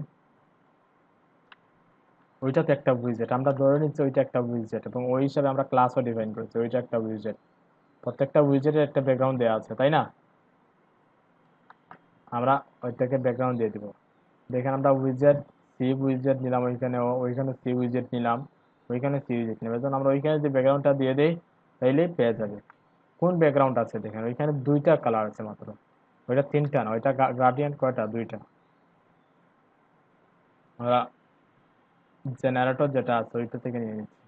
ওইটা তো একটা উইজেট, আমরা ধরে নিচ্ছি ওইটা একটা উইজেট এবং ওই হিসাবে আমরা ক্লাসও ডিফাইন করেছি, ওইটা একটা উইজেট। প্রত্যেকটা উইজেটের একটা ব্যাকগ্রাউন্ড দেওয়া আছে, তাই না? আমরা ওইটাকে ব্যাকগ্রাউন্ড দিয়ে দিব। দেখেন আমরা উইজেট সি উইজেট নিলাম, ওইখানে সি উইজেট নিলাম, ওইখানে সি উইজেট নিলাম, এখন আমরা ওইখানে যে ব্যাকগ্রাউন্ডটা দিয়ে দেই তাইলেই পেয়ে যাবে। কোন ব্যাকগ্রাউন্ড আছে দেখেন, ওইখানে দুইটা কালার আছে মাত্র, ওইটা তিনটা না, ওইটা গার্ডিয়ান কয়টা, দুইটা। আমরা জেনারেটর যেটা আছে ওইটা থেকে নিয়ে নিচ্ছি।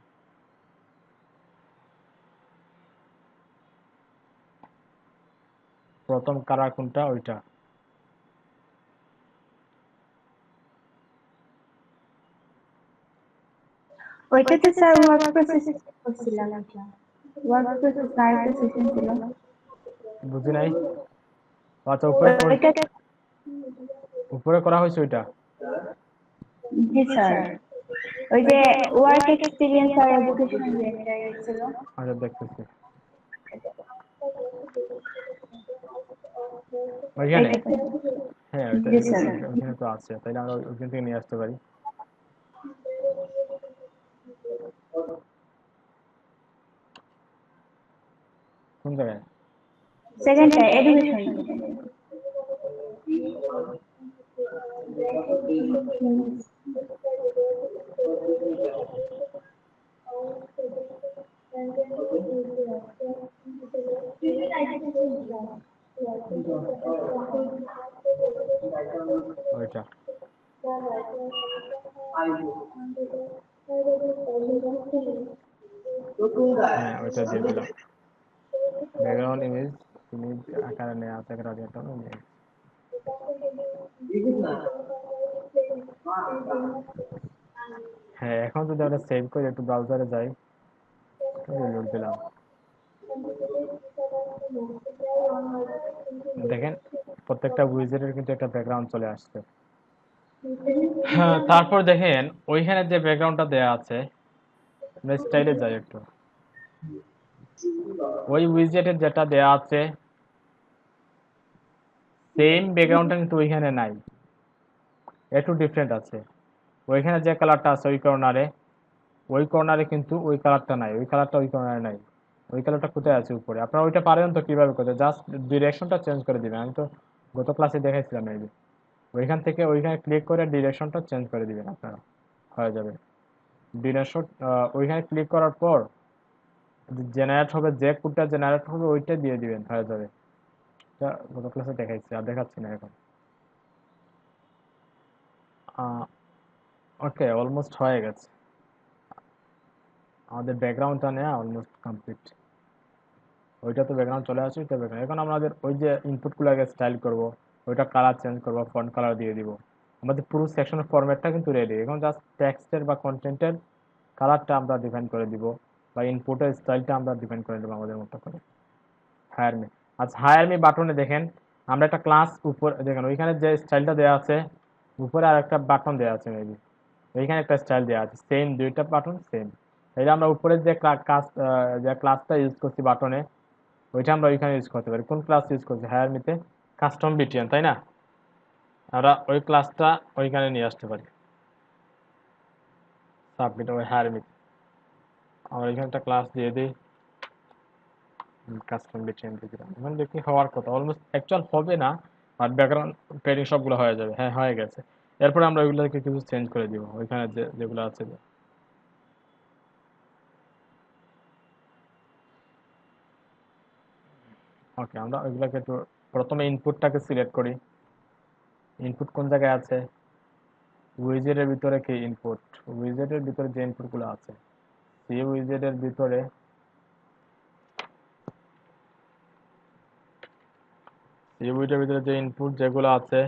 প্রথম কালার কোনটা, ওইটা। ওইটাতে স্যার ওয়ার্ক প্রসেস করছিলাম, ওয়ার্ক প্রসেস আরেকটা সেশন ছিল। বুঝি নাই। আচ্ছা, উপরে ওইটাতে উপরে করা হয়েছে ওইটা। জি স্যার, ওই যে ওয়ার্ক এক্সপিরিয়েন্স আর এডুকেশন যে একটা ছিল। আচ্ছা, দেখতেছি ওইখানে। এইটাতে হ্যাঁ, ওইটা জি স্যার। ওইখানে তো আছে, তাইলে আমরা ওইখান থেকে নিয়ে আসতে পারি। কোন জায়গায়? সেকেন্ডটা এডুকেশন। ওইটা। হ্যাঁ, ওইটা দিয়ে দিলাম। ব্যাকগ্রাউন্ড ইমেজ ইমেজ আকারে নেওয়া আছে, রাডিয়াটা নিয়ে। হ্যাঁ, এখন যদি আমরা সেভ করে একটু ব্রাউজারে যাই, রিলোড দিলাম, দেখেন প্রত্যেকটা উইজেটের কিন্তু একটা ব্যাকগ্রাউন্ড চলে আসছে। হ্যাঁ, তারপর দেখেন ওইখানে যে ব্যাকগ্রাউন্ডটা দেয়া আছে, আমরা স্টাইলে যাই একটু। ওই উইজেটের যেটা দেয়া আছে সেম ব্যাকগ্রাউন্ডটা কিন্তু ওইখানে নাই, একটু ডিফারেন্ট আছে। ওইখানে যে কালারটা আছে ওই কর্নারে কিন্তু ওই কালারটা নাই, ওই কালারটা ওই কর্নারে নাই। ওই কালারটা কোথায় আছে, উপরে। আপনারা ওইটা পারেন তো কিভাবে করতে, জাস্ট ডিরেকশনটা চেঞ্জ করে দিবেন। আমি তো গত ক্লাসে দেখাইছিলাম এই যে ওইখান থেকে ওইখানে ক্লিক করে ডিরেকশনটা চেঞ্জ করে দিবেন, আপনারা হয়ে যাবে। ডিরেকশন ওইখানে ক্লিক করার পর জেনারেট হবে, যে কোডটা জেনারেট হবে ওইটা দিয়ে দিবেন, হয়ে যাবে। এটা গত ক্লাসে দেখাইছি, আর দেখাচ্ছি না এখন। ওকে, অলমোস্ট হয়ে গেছে। আমাদের ব্যাকগ্রাউন্ডটা নেওয়া অলমোস্ট কমপ্লিট। ওইটা তো ব্যাকগ্রাউন্ড চলে আসে, ওইটা ব্যাকগ্রাউন্ড। এখন আমাদের ওই যে ইনপুটগুলোকে স্টাইল করব, ওইটা কালার চেঞ্জ করব, ফন্ট কালার দিয়ে দিব। আমাদের পুরো সেকশনের ফরম্যাটটা কিন্তু রেডি। এখন জাস্ট টেক্সটের বা কন্টেন্টের কালারটা আমরা ডিফাইন করে দিব, বা ইনপুটের স্টাইলটা আমরা ডিফাইন করে দেবো আমাদের মতো করে। Higher me. আচ্ছা, হায়ার মি বাটনে দেখেন আমরা একটা ক্লাস উপর দেখেন, ওইখানে যে স্টাইলটা দেওয়া আছে উপরে আর একটা বাটন দেওয়া আছে মেবি, ওইখানে একটা স্টাইল দেওয়া আছে, সেম দুইটা বাটন সেম। এই যে আমরা উপরে যে যে ক্লাসটা ইউজ করছি বাটনে, ওইটা আমরা ওইখানে ইউজ করতে পারি। কোন ক্লাস ইউজ করছি হায়ার মিতে? কাস্টম বিটিএন, তাই না? আমরা ওই ক্লাসটা ওইখানে নিয়ে আসতে পারি, সাবমিট ওই হায়ার মিতে। আমরা এখানে একটা ক্লাস দিয়ে দিই, কাস্টম বিটিএন দিয়ে দিলাম। এখন দেখি হওয়ার কথা, অলমোস্ট অ্যাকচুয়াল হবে না, আর ব্যাকগ্রাউন্ড পেডিং সবগুলো হয়ে যাবে। হ্যাঁ, হয়ে গেছে। এরপরে আমরা ওইগুলোকে কিছু চেঞ্জ করে দিব, ওইখানে যেগুলো আছে। ওকে, আমরা ওইগুলোকে একটু প্রথমে ইনপুটটাকে সিলেক্ট করি। ইনপুট কোন জায়গায় আছে? উইজেটের ভিতরে কি ইনপুট? উইজেটের ভিতরে যে ইনপুটগুলো আছে, সেই উইজেটের ভিতরে যে ইনপুট যেগুলো আছে,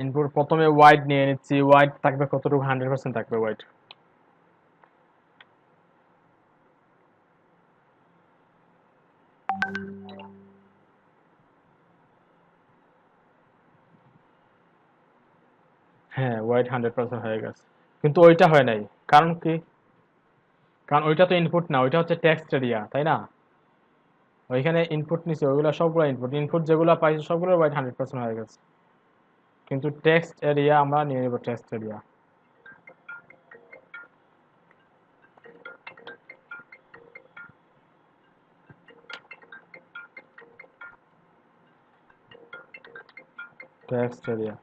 ইনপুট প্রথমে ওয়াইড নিয়ে নিচ্ছি। ওয়াইড থাকবে কতটুকু? 100% থাকবে ওয়াইড। হ্যাঁ, ওয়াইড 100% হয়ে গেছে। কিন্তু ওইটা হয় নাই। কারণ কি? কারণ ওইটা তো ইনপুট না, ওইটা হচ্ছে টেক্সট এরিয়া, তাই না? ওইখানে ইনপুট নিছে, ওইগুলো সবগুলো ইনপুট, ইনপুট যেগুলো পাইছে সবগুলোর ওয়াইট 100% হয়ে গেছে। কিন্তু টেক্সট এরিয়া আমরা নিয়ে নেব, text area. Text area,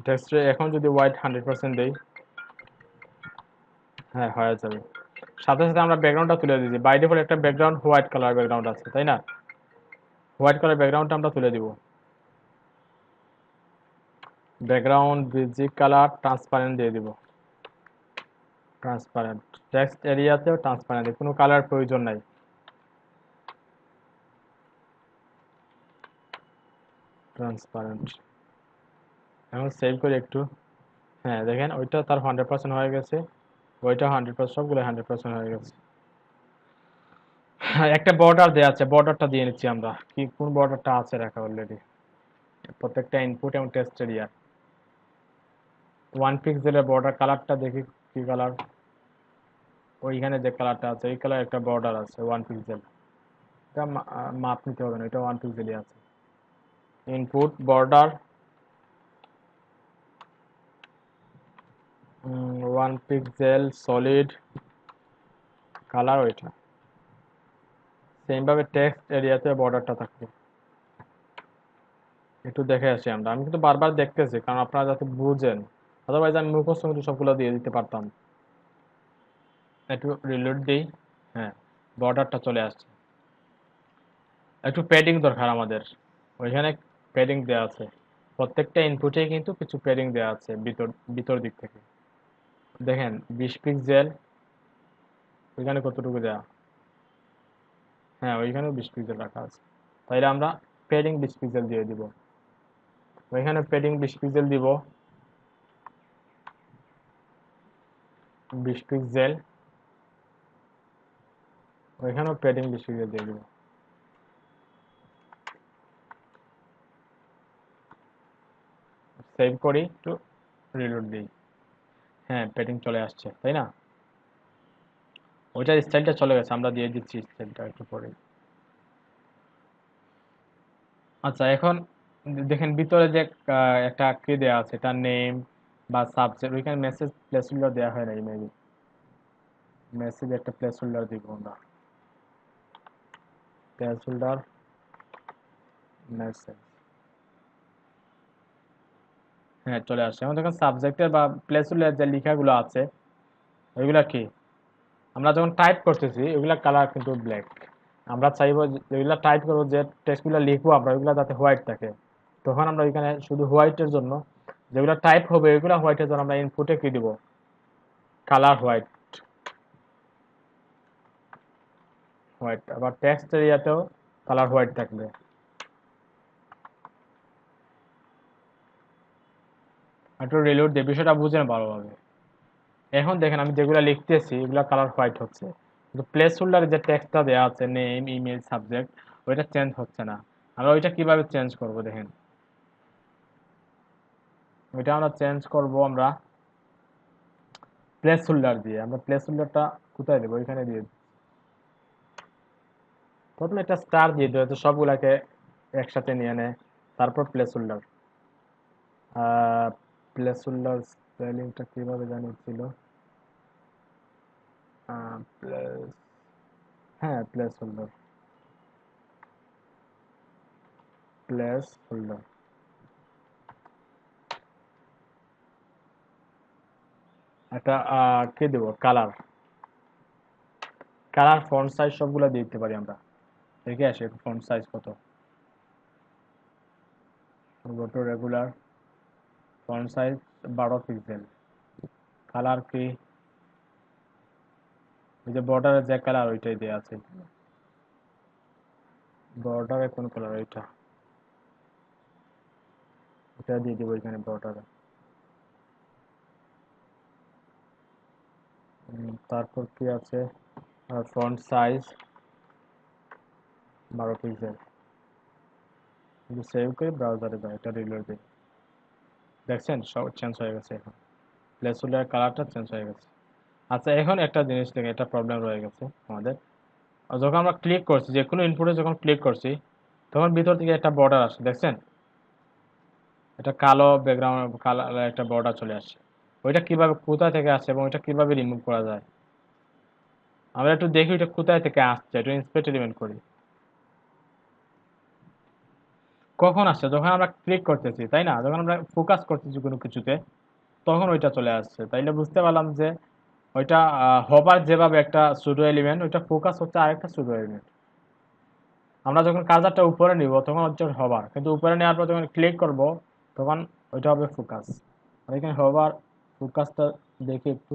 text এখন যদি হোয়াইট 100% দেই, হ্যাঁ হয়ে যাবে। সাথে সাথে আমরা ব্যাকগ্রাউন্ডটা তুলে দিয়েছি, বাই ডিফল্ট একটা ব্যাকগ্রাউন্ড হোয়াইট কালার ব্যাকগ্রাউন্ড আছে, তাই না? হোয়াইট কালার ব্যাকগ্রাউন্ডটা আমরা তুলে দিব। ব্যাকগ্রাউন্ড বেসিক কালার ট্রান্সপারেন্ট দিয়ে দিব, ট্রান্সপারেন্ট। টেক্সট এরিয়াতেও ট্রান্সপারেন্ট, কোনো কালার প্রয়োজন নাই। ট্রান্সপারেন্ট। এখন সেভ করি একটু। হ্যাঁ দেখেন ওইটা তার 100% হয়ে গেছে, ওইটা 100%, সবগুলো 100% হয়ে গেছে। হ্যাঁ, একটা বর্ডার দেওয়া আছে, বর্ডারটা দিয়ে নিচ্ছি আমরা। কি কোন বর্ডারটা আছে রাখা অলরেডি প্রত্যেকটা ইনপুট এবং টেক্সট এরিয়া। 1 পিক্সেলের বর্ডার কালারটা দেখি কি কালার। ওইখানে যে কালারটা আছে ওই কালার একটা বর্ডার আছে 1 পিক্সেল। এটা মাপ নিতে হবে না, এটা 1 পিক্সেলই আছে। Input border 1 pixel solid colour, ওইটা সেম ভাবে টেক্সট এরিয়াতে বর্ডারটা থাকবে। একটু দেখে আসি আমরা, আমি কিন্তু বারবার দেখতেছি কারণ আপনারা যাতে বুঝেন, আদারওয়াইজ আমি মুখস্থ কিন্তু সবগুলো দিয়ে দিতে পারতাম। একটু রিলোড দিই। হ্যাঁ, বর্ডারটা চলে আসছে। একটু প্যাডিং দরকার আমাদের, ওইখানে প্যাডিং দেওয়া আছে প্রত্যেকটা ইনপুটে, কিন্তু কিছু প্যাডিং দেওয়া আছে ভিতর ভিতর দিক থেকে। দেখেন 20 পিক্সেল, ওইখানে কতটুকু দেওয়া? হ্যাঁ ওইখানেও 20 পিক্সেল রাখা আছে, তাইলে আমরা প্যাডিং 20 পিক্সেল দিয়ে দিব। ওইখানে প্যাডিং 20 পিক্সেল দিব, 20 পিক্সেল। ওইখানেও প্যাডিং 20 পিক্সেল দিয়ে দিব। সেভ করি, একটু রিলোড দিই। হ্যাঁ প্যাডিং চলে আসছে, তাই না? ওইটার স্টাইলটা চলে গেছে, আমরা দিয়ে দিচ্ছি স্টাইলটা একটু পরে। আচ্ছা এখন দেখেন ভিতরে যে একটা কি দেওয়া আছে, এটা নেম বা সাবজেক্ট, ওইখানে মেসেজ প্লেস হোল্ডার দেওয়া হয় নাই মেবি। মেসেজ একটা প্লেস হোল্ডার দিব আমরা, প্লেস হোল্ডার মেসেজ। হ্যাঁ চলে আসছে। এখন দেখেন সাবজেক্টের বা প্লেস হোল্ডার যে লেখাগুলো আছে ওইগুলা কি, আমরা যখন টাইপ করতেছি ওইগুলা কালার কিন্তু ব্ল্যাক। আমরা চাইবো যেগুলা টাইপ করবো, যে টেক্সটগুলো লিখবো আমরা, ওইগুলা যাতে হোয়াইট থাকে। তখন আমরা ওইখানে শুধু হোয়াইটের জন্য, যেগুলো টাইপ হবে ওইগুলা হোয়াইটের জন্য আমরা ইনপুটে কি দিব, কালার হোয়াইট। হোয়াইট আবার টেক্সট এরিয়াতেও কালার হোয়াইট থাকবে। একটু রিলোড দিয়ে বিষয়টা বুঝেন ভালোভাবে। এখন দেখেন আমি যেগুলো লিখতেছি এগুলা কালার হোয়াইট হচ্ছে, কিন্তু প্লেস হোল্ডারে যে টেক্সটটা দেওয়া আছে নেম ইমেল সাবজেক্ট, ওইটা চেঞ্জ হচ্ছে না। আমরা ওইটা কিভাবে চেঞ্জ করব দেখেন। ওইটা আমরা চেঞ্জ করব আমরা প্লেস হোল্ডার দিয়ে। আমরা প্লেস হোল্ডারটা কোথায় দেবো, ওইখানে দিয়ে দিই। প্রথমে একটা স্টার দিয়ে দেবো তো সবগুলাকে একসাথে নিয়ে নেয়, তারপর প্লেস হোল্ডার। প্লেস হোল্ডার স্পেলিংটা কিভাবে জানিয়েছিল? প্লেস, হ্যাঁ প্লেস হোল্ডার, প্লেস হোল্ডার। একটা কি দেবো, কালার। কালার ফন্ট সাইজ সবগুলো দিয়ে দিতে পারি আমরা। দেখে আসি ফন্ট সাইজ কত। Go to regular, font size 12 pixel. Colour কি, ওই যে বর্ডারের যে কালার ওইটাই দেওয়া আছে। বর্ডারে কোন কালার, ওইটা ওটা দিয়ে দিব এখানে বর্ডারে। তারপর কি আছে, ফন্ট সাইজ 12 পিক্সেল। সেভ করে ব্রাউজারে যাই, এটা রিলোড দিই। দেখছেন সব চেঞ্জ হয়ে গেছে, এখন প্লেসহোল্ডারের কালারটা চেঞ্জ হয়ে গেছে। আচ্ছা, এখন একটা জিনিস দেখে একটা প্রবলেম রয়ে গেছে আমাদের। যখন আমরা ক্লিক করছি, যে কোনো ইনপুটে যখন ক্লিক করছি, তখন ভিতর থেকে একটা বর্ডার আসে, দেখছেন? এটা কালো ব্যাকগ্রাউন্ড, কালার একটা বর্ডার চলে আসছে। ওইটা কিভাবে, কোথা থেকে আসে এবং ওইটা কিভাবে রিমুভ করা যায়? আমরা একটু দেখি ওইটা কোথায় থেকে আসছে, একটু ইন্সপেক্ট এলিমেন্ট করি। কখন আসছে? যখন আমরা ক্লিক করতেছি, তাই না? যখন আমরা ফোকাস করতেছি কোনো কিছুতে, তখন ওইটা চলে আসছে। তাইলে বুঝতে পারলাম যে ওইটা হবার যেভাবে একটা সুডো এলিমেন্ট, ওইটা ফোকাস হচ্ছে আরেকটা সুডো এলিমেন্ট। আমরা যখন কার্সারটা উপরে নিব তখন হচ্ছে হবার, কিন্তু উপরে নেওয়ার পর যখন ক্লিক করব তখন ওইটা হবে ফোকাস। আর এখানে হবার ফোকাসটা দেখি একটু।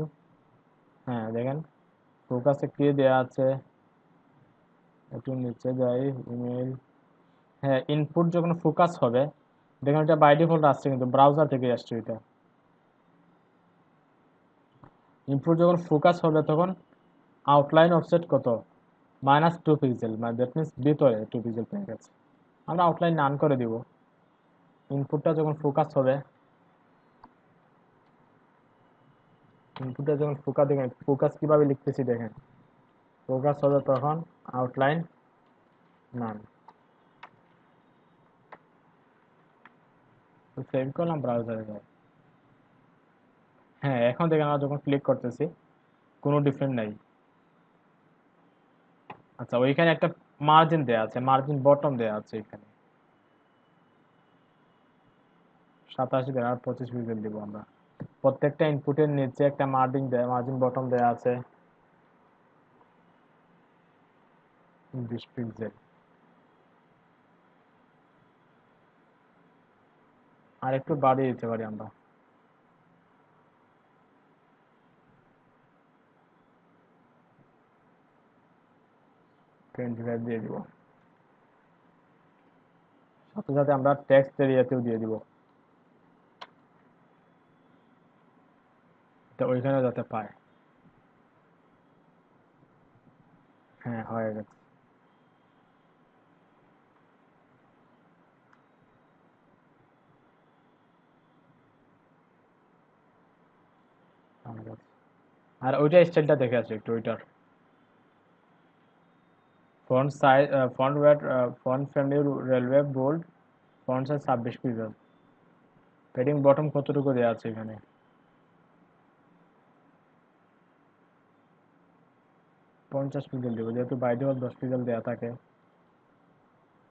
হ্যাঁ, দেখেন ফোকাসে কি দেয়া আছে, একটু নিচে যাই, ইমেল। হ্যাঁ, ইনপুট যখন ফোকাস হবে, দেখেন এটা বাই ডিফল্ট আসছে, কিন্তু ব্রাউজার থেকে আসছে এটা। ইনপুট যখন ফোকাস হবে তখন আউটলাইন অফসেট কত, -2 পিক্সেল, মানে দ্যাট মিনস ভিতরে 2 পিক্সেল পেয়ে গেছে। আমরা আউটলাইন নান করে দিব। ইনপুটটা যখন ফোকাস হবে, ইনপুটটা যখন ফোকাস, দেখেন ফোকাস কিভাবে লিখতেছি, দেখেন ফোকাস হবে তখন আউটলাইন নান। তো সেভ করলাম, ব্রাউজারে যাই। হ্যাঁ, এখন দেখেন আমরা যখন ক্লিক করতেছি কোনো ডিফারেন্ট নাই। আচ্ছা, ওইখানে একটা মার্জিন দেয়া আছে, মার্জিন বটম দেয়া আছে এখানে 87 দেওয়া, আর 25 পিক্সেল দিব আমরা। প্রত্যেকটা ইনপুটের নিচে একটা মার্জিন দেয়া, মার্জিন বটম দেয়া আছে 20 পিক্সেল। আর একটু বাড়িয়ে দিতে পারি আমরা। টোয়েন্টি ফাইভ দিয়ে দিব। সাথে সাথে আমরা টেক্সট এরিয়াতেও দিয়ে দিব, তো ওইখানে যাতে পায়। হ্যাঁ, হয়ে গেছে। হয়ে গেছে। আর ওইটা স্টাইলটা দেখে আছে একটু, ওইটার font size, font weight, font family, Raleway bold, font size 26 pixel. Padding bottom কতটুকু দেওয়া আছে এখানে? 50 পিক্সেল দেবো, যেহেতু বাই ডিফল্ট 10 পিক্সেল দেওয়া থাকে।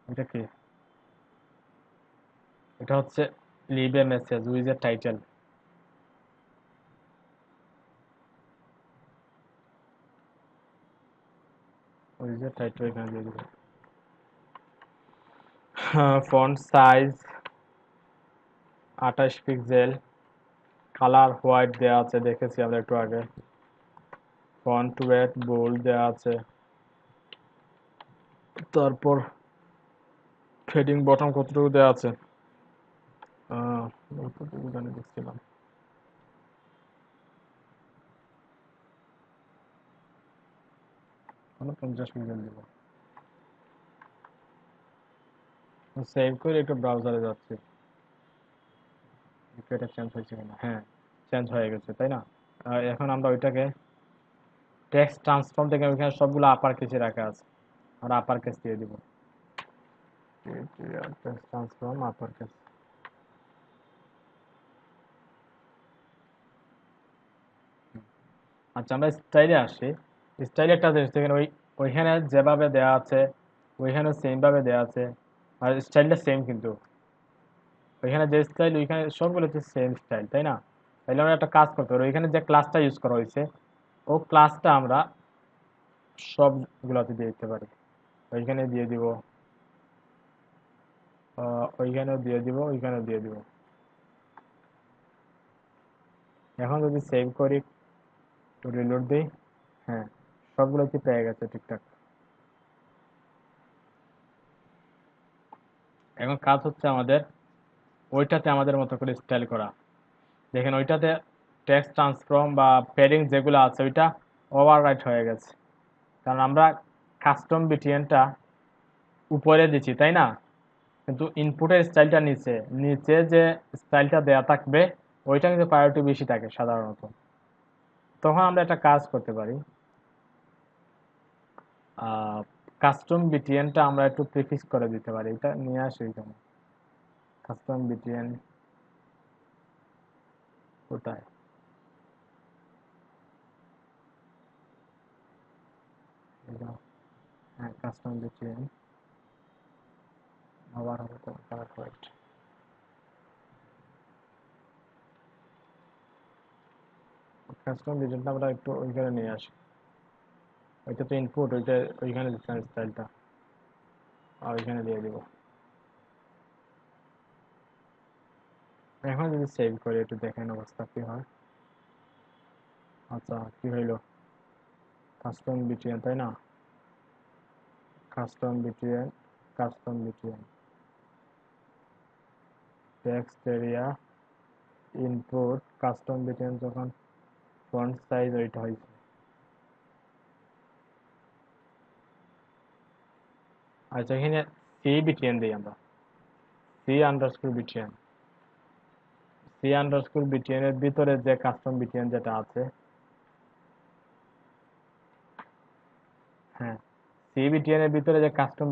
এটা কি? এটা হচ্ছে leave a message with a title. With a title এখানে দিয়ে দিব। Font size 28 pixel, colour white দেওয়া আছে, দেখেছি আমরা একটু আগে। ফন্ট ওয়েট বোল্ড দেওয়া আছে। তারপর ফেডিং বটম কতটুকু দেওয়া আছে? কতটুকু জানি দেখছিলাম, মানে 50 পিক্সেল দিব। সেভ করে একটু ব্রাউজারে যাচ্ছি, এটা চেঞ্জ হয়েছে কিনা। হ্যাঁ, চেঞ্জ হয়ে গেছে, তাই না? এখন আমরা ওইটাকে টেক্সট ট্রান্সফর্ম থেকে ওইখানে সবগুলো আপার কেসে রাখা আছে, আর আপার কেস দিয়ে দিব। Text transform upper case. আচ্ছা, আমরা স্টাইলে আসি। স্টাইলে একটা জিনিস দেখেন, ওইখানে যেভাবে দেওয়া আছে ওইখানে সেম ভাবে দেওয়া আছে, আর স্টাইলটা সেম, কিন্তু ওইখানে যে স্টাইল ওইখানে সবগুলো হচ্ছে সেম স্টাইল, তাই না? তাইলে আমরা একটা কাজ করতে পারি, ওইখানে যে ক্লাসটা ইউজ করা হয়েছে ও ক্লাসটা আমরা সবগুলোতে দিয়ে দিতে পারি। ওইখানে দিয়ে দিব, ওইখানেও দিয়ে দিব, ওইখানেও দিয়ে দিব। এখন যদি সেভ করি, রিলোড দিই, হ্যাঁ সবগুলোতে পেয়ে গেছে ঠিকঠাক। এখন কাজ হচ্ছে আমাদের ওইটাতে আমাদের মতো করে স্টাইল করা। দেখেন ওইটাতে টেক্সট ট্রান্সফর্ম বা প্যাডিং যেগুলো আছে ওইটা ওভাররাইট হয়ে গেছে, কারণ আমরা কাস্টম বিটিএনটা উপরে দিচ্ছি, তাই না? কিন্তু ইনপুটের স্টাইলটা নিচে নিচে যে স্টাইলটা দেয়া থাকবে ওইটা কিন্তু প্রায়োরিটি বেশি থাকে সাধারণত। তখন আমরা একটা কাজ করতে পারি, কাস্টম বিটিএনটা আমরা একটু প্রিফিক্স করে দিতে পারি। এটা নিয়ে আসি এখানে, কাস্টম বিটিএন কোথায়, হ্যাঁ কাস্টম বিটিএন আবার হবে তো কারেক্ট। কাস্টম বিটিএনটা আমরা একটু ওইখানে নিয়ে আসি, ওইটা তো ইনপুট, ওইটা ওইখানে দিচ্ছি স্টাইলটা, আর ওইখানে দিয়ে দিব। এখন যদি সেভ করি একটু দেখেন অবস্থা কি হয়। আচ্ছা কি হইলো, কাস্টম বিটিএন তাই না, custom BTN, custom BTN text area input custom BTN যখন ফন্ট সাইজ ওইটা হয়েছে। আচ্ছা এখানে সি বিটিএন দিই আমরা, C underscore BTN, C underscore BTN এর ভিতরে যে কাস্টম বিটিএন যেটা আছে, হ্যাঁ সি বিটিএন এর ভিতরে যে কাস্টম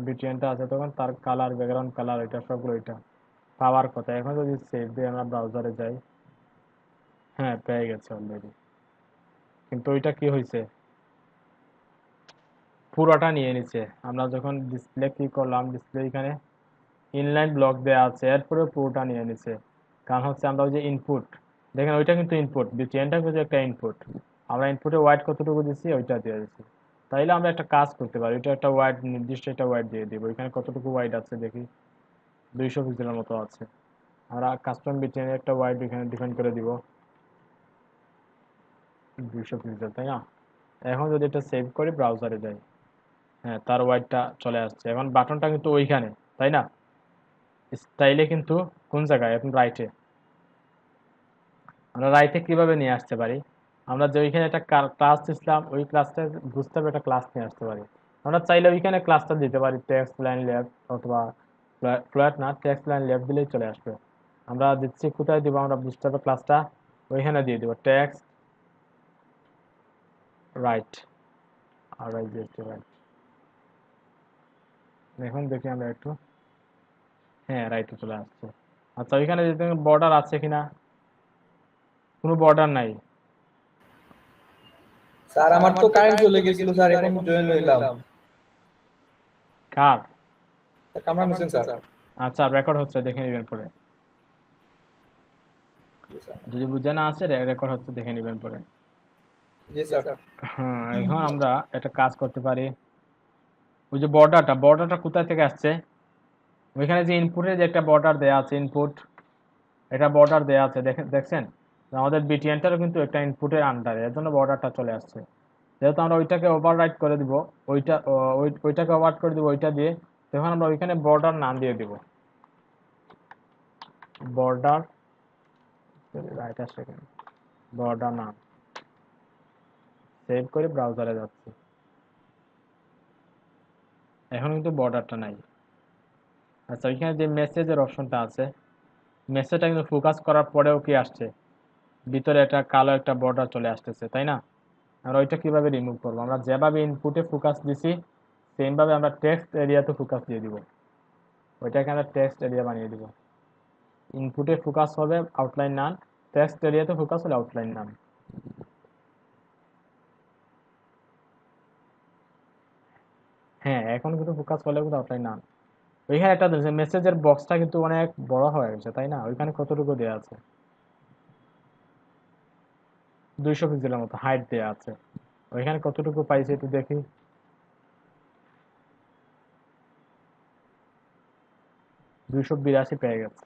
বিটিএনটা আছে তখন তার কালার, ব্যাকগ্রাউন্ড কালার, এটা সবগুলো এটা পাওয়ার কথা। এখন যদি সেভ দিয়ে আমরা ব্রাউজারে যাই, হ্যাঁ পেয়ে গেছে অলরেডি। কিন্তু ওইটা কি হয়েছে, পুরোটা নিয়ে নিছে। আমরা যখন ডিসপ্লে কি করলাম, ডিসপ্লে এখানে ইনলাইন ব্লক দেওয়া আছে, এরপরে পুরোটা নিয়ে নিছে। কারণ হচ্ছে আমরা ওই যে ইনপুট দেখেন, ওইটা কিন্তু ইনপুট, বিটিএনটা কিন্তু একটা ইনপুট, আমরা ইনপুটে ওয়াইড কতটুকু দিচ্ছি ওইটা দিয়ে দিচ্ছি। তাইলে আমরা একটা কাজ করতে পারি, ওইটা একটা ওয়াইড, নির্দিষ্ট একটা ওয়াইড দিয়ে দিব। এখানে কতটুকু ওয়াইড আছে দেখি, 200 পিক্সেলের মতো আছে। আমরা কাস্টম বিটিএন একটা ওয়াইড এখানে ডিফাইন করে দিব 200 পিক্সেল, তাই না। এখন যদি এটা সেভ করি ব্রাউজারে যাই, হ্যাঁ তার ওয়াইডটা চলে আসছে। এখন বাটনটা কিন্তু ওইখানে, তাই না, স্টাইলে কিন্তু কোন জায়গায়, এখন রাইটে। আমরা রাইটে কিভাবে নিয়ে আসতে পারি, আমরা যে ওইখানে একটা ক্লাস দিছিলাম ওই ক্লাসটা বুঝতে হবে, একটা ক্লাস নিয়ে আসতে পারি। আমরা চাইলে ওইখানে ক্লাসটা দিতে পারি টেক্সট লাইন লেফট, অথবা ফ্ল্যাট না, টেক্সট লাইন লেফট দিলেই চলে আসবে। আমরা দিচ্ছি কোথায় দিব, আমরা বুঝতে হবে ক্লাসটা ওইখানে দিয়ে দিব টেক্সট রাইট, আর রাইট রাইট। এখন দেখি আমরা একটু, হ্যাঁ রাইটে চলে আসছে। আচ্ছা ওইখানে যদি বর্ডার আছে কিনা, কোনো বর্ডার নাই। স্যার আমার তো কারেন্ট চলে গেছিল স্যার, এখন জয়েন হইলাম। কার কামরান হোসেন স্যার। আচ্ছা রেকর্ড হচ্ছে, দেখে নেবেন পরে, যদি বুঝে না আসে রেকর্ড হচ্ছে, দেখে নেবেন পরে। জি স্যার। হ্যাঁ এখন আমরা একটা কাজ করতে পারি, ওই যে বর্ডারটা কোথা থেকে আসছে, ওইখানে যে ইনপুটে যে একটা বর্ডার দেয়া আছে, ইনপুট এটা বর্ডার দেয়া আছে, দেখছেন আমাদের বিটিএনটারও কিন্তু একটা ইনপুটের আন্ডারে, এর জন্য বর্ডারটা চলে আসছে। যেহেতু আমরা ওইটাকে ওভাররাইট করে দিব, ওইটাকে ওভার করে দিব ওইটা দিয়ে, তখন আমরা ওইখানে বর্ডার নাম দিয়ে দিব, বর্ডার রাইট আসছে, বর্ডার নাম সেভ করে ব্রাউজারে যাচ্ছি। এখন কিন্তু বর্ডারটা নাই। আচ্ছা ওইখানে যে মেসেজের অপশনটা আছে, মেসেজটা কিন্তু ফোকাস করার পরেও কি আসছে, ভিতরে একটা কালো একটা বর্ডার চলে আসতেছে, তাই না। আমরা ওইটা কিভাবে রিমুভ করবো, আমরা যেভাবে ইনপুটে ফোকাস দিছি সেম ভাবে আমরা টেক্সট এরিয়াতে ফোকাস দিয়ে দিব, ওইটাকে আমরা টেক্সট এরিয়া বানিয়ে দিব। ইনপুটে ফোকাস হবে আউটলাইন নান, টেক্সট এরিয়াতে ফোকাস হলে আউটলাইন নান। হ্যাঁ এখন কিন্তু ফোকাস হলে কিন্তু আউটলাইন নান। ওইখানে একটা মেসেজের বক্সটা কিন্তু অনেক বড় হয়ে গেছে, তাই না, ওইখানে কতটুকু দেওয়া আছে, 200 পিক্সেলের মতো হাইট দেওয়া আছে। ওইখানে কতটুকু পাইছে একটু দেখি, 282 পেয়ে গেছে।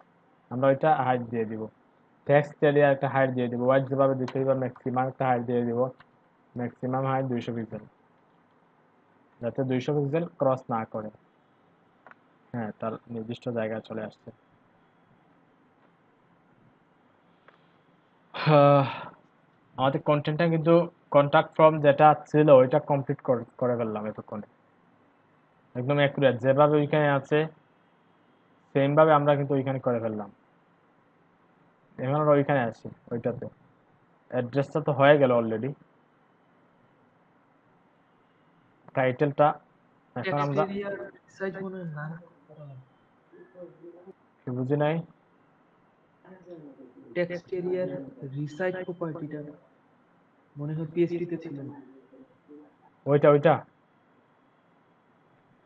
আমরা ওইটা হাইট দিয়ে দিব, টেক্সট এরিয়া একটা হাইট দিয়ে দিব, ওয়াইড যেভাবে দিতে হবে ম্যাক্সিমাম একটা হাইট দিয়ে দিব, ম্যাক্সিমাম হাইট 200 পিক্সেল, যাতে 200 পিক্সেল ক্রস না করে। হ্যাঁ তার নির্দিষ্ট জায়গায় চলে আসছে। আমাদের কন্টেন্টটা কিন্তু কন্টাক্ট ফর্ম যেটা ছিল ওইটা কমপ্লিট করে ফেললাম এতক্ষণে, একদম অ্যাকুরেট যেভাবে ওইখানে আছে সেম ভাবে আমরা কিন্তু ওইখানে করে ফেললাম। এখন আমরা ওইখানে আসি, ওইটাতে অ্যাড্রেসটা তো হয়ে গেল অলরেডি, টাইটেলটা এখন টেক্সট আমরা এরিয়ার সাইজ মনে হয় না করা লাগবে। কি বুঝি নাই। টেক্সট এরিয়ার রিসাইজ প্রপার্টিটা মনে হয় পিএইচপি তে ছিল না। ওইটা ওইটা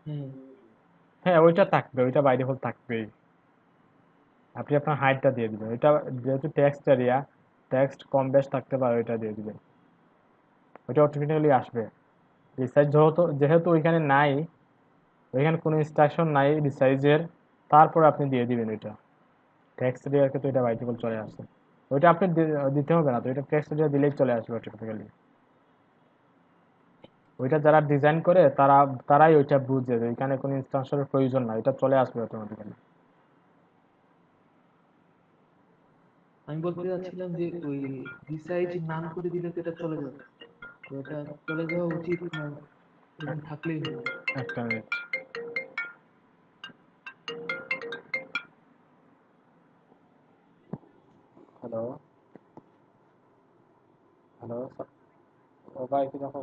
হ্যাঁ হ্যাঁ, ওইটা থাকবে, ওইটা বাই ডিফল্ট থাকবেই। আপনি আপনার হাইটটা দিয়ে দিবেন, ওইটা যেহেতু টেক্সট এরিয়া, টেক্সট কম বেশ থাকতে পারে, ওইটা দিয়ে দিবেন, ওইটা অটোমেটিক্যালি আসবে। রিসাইজ যেহেতু যেহেতু ওইখানে নাই, ওইখানে কোনো ইনস্ট্রাকশন নাই রিসাইজের, তারপর আপনি দিয়ে দিবেন ওইটা। টেক্সট এরিয়ার ক্ষেত্রে ওইটা বাই ডিফল্ট চলে আসে, ওইটা আপনি দিতে হবে না তো, ওইটা টেক্সট এরিয়া দিলেই চলে আসবে অটোমেটিক্যালি। ওইটা যারা ডিজাইন করে তারাই ওইটা বুঝে যে ওইখানে কোনো ইনস্ট্রাকশনের প্রয়োজন না, এটা চলে আসবে অটোমেটিক্যালি। আমি বলতে চাচ্ছিলাম যে ওই রিসাইজ নাম করে দিলে তো এটা চলে যাবে, তো এটা চলে যাওয়া উচিত না এরকম থাকলেই হবে? একটা মিনিট। হ্যালো হ্যালো, ও ভাই কি দেখো,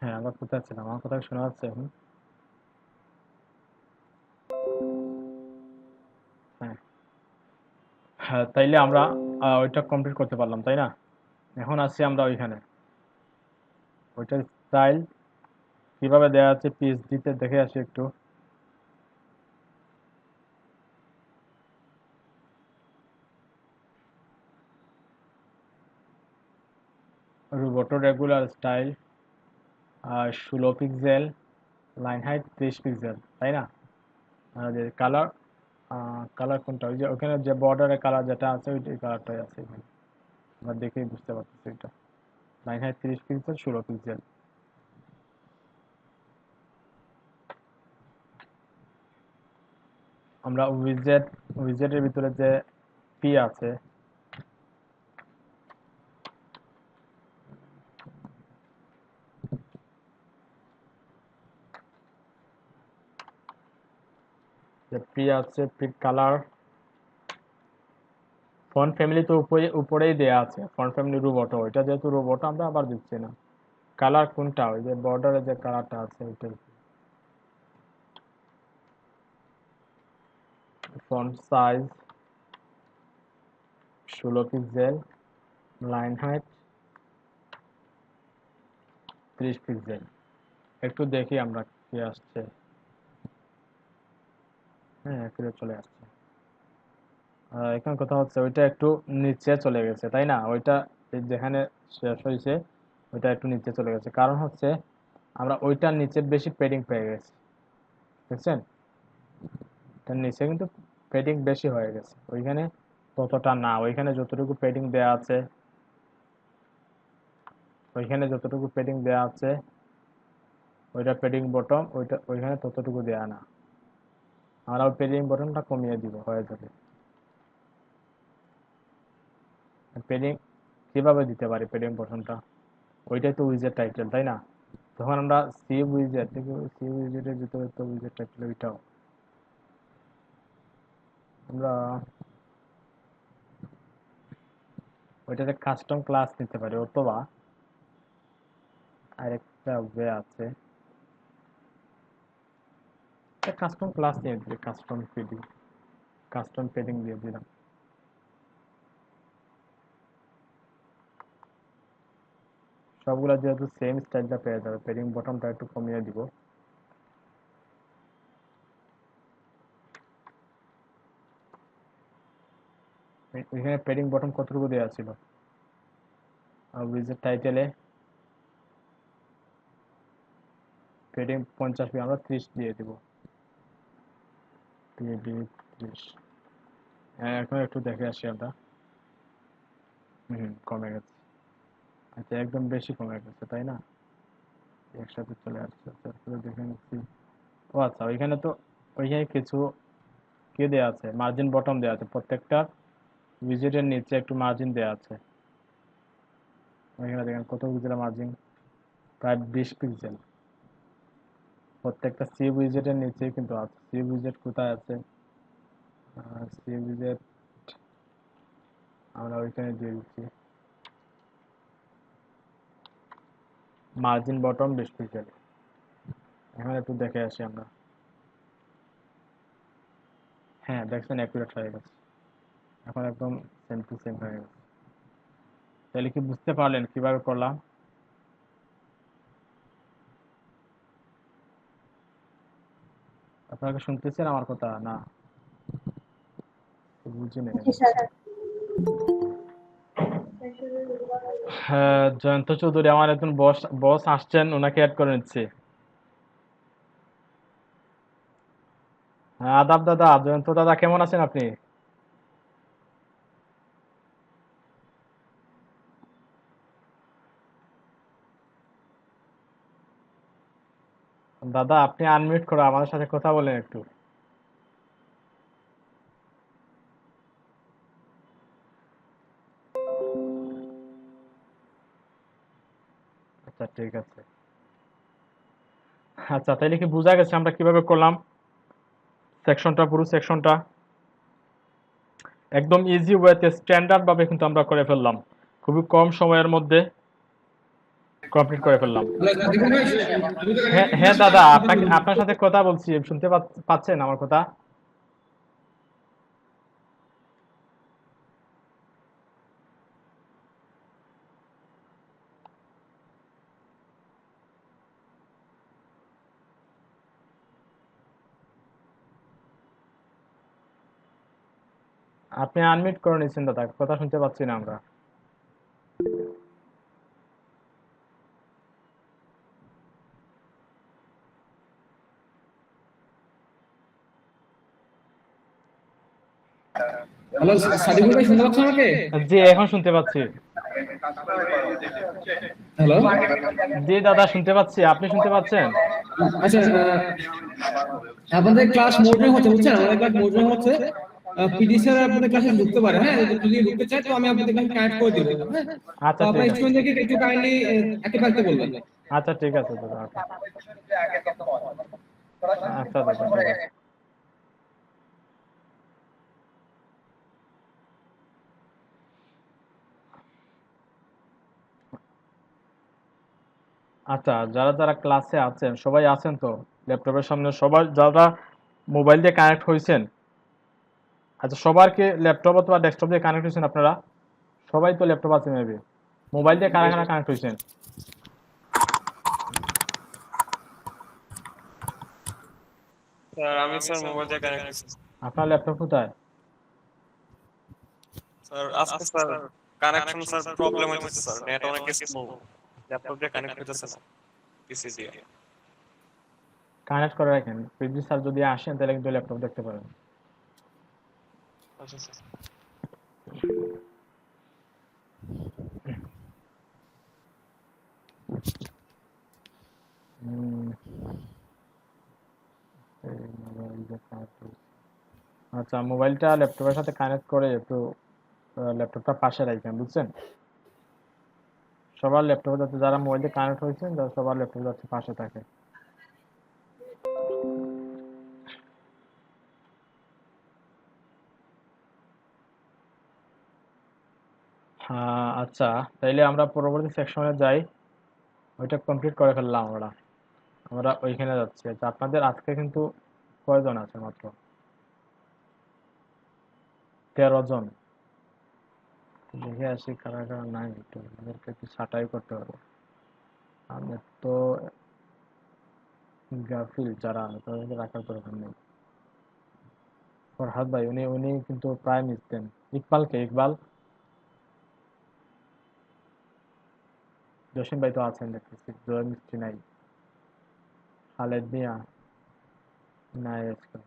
হ্যাঁ আমরা কোথায় ছিলাম, আমার কথা শোনা যাচ্ছে এখন? হ্যাঁ হ্যাঁ, তাইলে আমরা ওইটা কমপ্লিট করতে পারলাম, তাই না? এখন আসছি আমরা ওইখানে, ওইটার স্টাইল কিভাবে দেওয়া আছে পিএইচডিতে দেখে আসি একটু। Roboto regular style 16 pixel, line height 30 pixel, তাই না? আর কালার, কালার কোনটা, ওই যে ওখানে যে বর্ডারের কালার যেটা আছে ওই কালারটাই আছে এখানে, আমরা দেখেই বুঝতে পারতেছি এটা। Line height 30 pixel, 16 pixel. আমরা উইজেটের ভিতরে যে পি আছে, যে পি আছে, পি কালার, ফন্ট ফ্যামিলি তো উপরেই দেয়া আছে, ফন্ট ফ্যামিলি রোবটো, ওইটা যেহেতু রোবটো আমরা আবার দিচ্ছি না। কালার কোনটা, ওই যে বর্ডারে যে কালারটা আছে ওইটা। Font size 16 pixel, line height 30 pixel. একটু দেখি আমরা কি আসছে। হ্যাঁ একটু চলে আসছে। এখন কথা হচ্ছে ওইটা একটু নিচে চলে গেছে, তাই না? ওইটা যেখানে শেষ হয়েছে ওইটা একটু নিচে চলে গেছে, কারণ হচ্ছে আমরা ওইটার নিচে বেশি পেডিং পেয়ে গেছি, দেখছেন? তার নিচে কিন্তু পেডিং বেশি হয়ে গেছে, ওইখানে ততটা না। ওইখানে যতটুকু পেডিং দেয়া আছে, ওইটা পেডিং বটম, ওইখানে ততটুকু দেয়া না। আমরা ওই পেডিং বটমটা কমিয়ে দিব, হয়ে যাবে। পেডিং কিভাবে দিতে পারি পেডিং বটনটা? ওইটাই তো উইজেট টাইটেল, তাই না? তখন আমরা সি উইজেটের ভিতরে তো উইজেট টাইটেল ওইটাও আমরা ওইটাতে কাস্টম ক্লাস নিতে পারি, অথবা আরেকটা ওয়ে আছে, কাস্টম ক্লাস নিয়ে দিই, কাস্টম পেডিং দিয়ে দিলাম। সবগুলা যেহেতু সেম স্টাইলটা পেয়ে যাবে, পেডিং বটমটা একটু কমিয়ে দিব। এখানে পেডিং বটম কতটুকু দেওয়া ছিল? উইজেট টাইটেলে পেডিং 50 আমরা 30 দিয়ে দিব। পেডিং 30। হ্যাঁ এখন একটু দেখে আসি আমরা। কমে গেছে। আচ্ছা একদম বেশি কমে গেছে, তাই না? একসাথে চলে আসছে, তারপরে দেখে নিচ্ছি। ও আচ্ছা, ওইখানে কিছু কি দেওয়া আছে, মার্জিন বটম দেওয়া আছে, প্রত্যেকটা উইজেটের নিচে একটু মার্জিন দেওয়া আছে। ওইখানে দেখেন কত উইজেটের মার্জিন, প্রায় 20 পিক্সেল। প্রত্যেকটা সি উইজেটের নিচে কিন্তু আছে। সি উইজেট কোথায় আছে? সি উইজেট আমরা ওইখানে দিয়ে দিচ্ছি। Margin bottom 20 pixel. এখন একটু দেখে আসি আমরা। হ্যাঁ, দেখছেন অ্যাকুরেট হয়ে গেছে। এখন একদম সেম টু সেম হয়ে গেছে। তাহলে কি বুঝতে পারলেন কিভাবে করলাম? আপনারা কি শুনতেছেন আমার কথা? না, বুঝি নেই। জি স্যার। হ্যাঁ, জয়ন্ত চৌধুরী আমার একজন বস বস আসছেন, ওনাকে অ্যাড করে নিচ্ছি। হ্যাঁ, আদাব দাদা, জয়ন্ত দাদা কেমন আছেন আপনি? দাদা আপনি আনমিউট করো, আমাদের সাথে কথা বলেন একটু। আচ্ছা ঠিক আছে। আচ্ছা তাইলে কি বোঝা গেছে আমরা কিভাবে করলাম সেকশনটা, পুরো সেকশনটা একদম ইজি ওয়েতে স্ট্যান্ডার্ড ভাবে কিন্তু আমরা করে ফেললাম, খুবই কম সময়ের মধ্যে কমপ্লিট করে ফেললাম। হ্যাঁ হ্যাঁ দাদা, আপনাকে আপনার সাথে কথা বলছি, শুনতে পাচ্ছেন আমার কথা? আপনি আনমিউট করে নিচ্ছেন দাদা, কথা শুনতে পাচ্ছি না আমরা। হ্যালো, সাদিকুল ভাই শুনতে পাচ্ছেন আমাকে? জি এখন শুনতে পাচ্ছি। হ্যালো। জি দাদা শুনতে পাচ্ছি, আপনি শুনতে পাচ্ছেন? আচ্ছা, আপনাদের ক্লাস মোডে হচ্ছে, বুঝছেন? আমাদের ক্লাস মোডে হচ্ছে। পিডি স্যার আপনাদের ক্লাসে ঢুকতে পারে, হ্যাঁ? যদি ঢুকতে চায় তো আমি আপনাদের ক্লাসে কানেক্ট করে দিব, হ্যাঁ? তো আচ্ছা ঠিক আপনার আছে। স্টুডেন্টদেরকে একটু কাইন্ডলি অ্যাক্টিভ থাকতে বলবেন। আচ্ছা ঠিক আছে দাদা, ওকে। আচ্ছা দাদা ঠিক আছে। আচ্ছা যারা যারা ক্লাসে আছেন সবাই আছেন তো? ল্যাপটপের সামনে সবাই যারা মোবাইল দিয়ে কানেক্ট হয়েছেন? আচ্ছা সবার কি ল্যাপটপ অথবা ডেস্কটপ দিয়ে কানেক্ট হয়েছেন আপনারা? সবাই তো ল্যাপটপ আছে মেবি। মোবাইল দিয়ে কারা কারা কানেক্ট হয়েছেন? স্যার আমি স্যার মোবাইল দিয়ে কানেক্ট করছি। আপনার ল্যাপটপ কোথায়? স্যার আজকে স্যার কানেকশন স্যার প্রবলেম হইতেছে স্যার, নেট অনেক স্লো, ল্যাপটপ দিয়ে কানেক্ট হইতেছে না পিসি দিয়ে। কানেক্ট করে রাখেন, পিজি স্যার যদি আসেন তাহলে কিন্তু ল্যাপটপ দেখতে পারেন। আচ্ছা স্যার। হুম, এই মোবাইল দিয়ে connect হয়েছে। আচ্ছা মোবাইলটা ল্যাপটপের সাথে কানেক্ট করে একটু ল্যাপটপটা পাশে রাখবেন, বুঝছেন? সবার ল্যাপটপ যাতে, যারা মোবাইল দিয়ে কানেক্ট হয়েছেন সবার ল্যাপটপ যাতে পাশে থাকে। হ্যাঁ আচ্ছা, তাইলে আমরা পরবর্তী সেকশনে যাই। ওইটা কমপ্লিট করে ফেললাম আমরা। আমরা ওইখানে যাচ্ছি। আচ্ছা আপনাদের আজকে কিন্তু কয়জন আছে? মাত্র 13 জন। দেখে আসি কারা কারা নাই, একটু ওদেরকে একটু ছাঁটাই করতে হবে। আমি তো গাফিল যারা তাদেরকে রাখার দরকার নেই। ফরহাদ ভাই উনি উনি কিন্তু প্রায় মিশতেন। ইকবালকে, ইকবাল, জসিম ভাই তো আছেন দেখতেছি, জয় মিস্ত্রি নাই, খালেদ মিয়া নাই আজকে,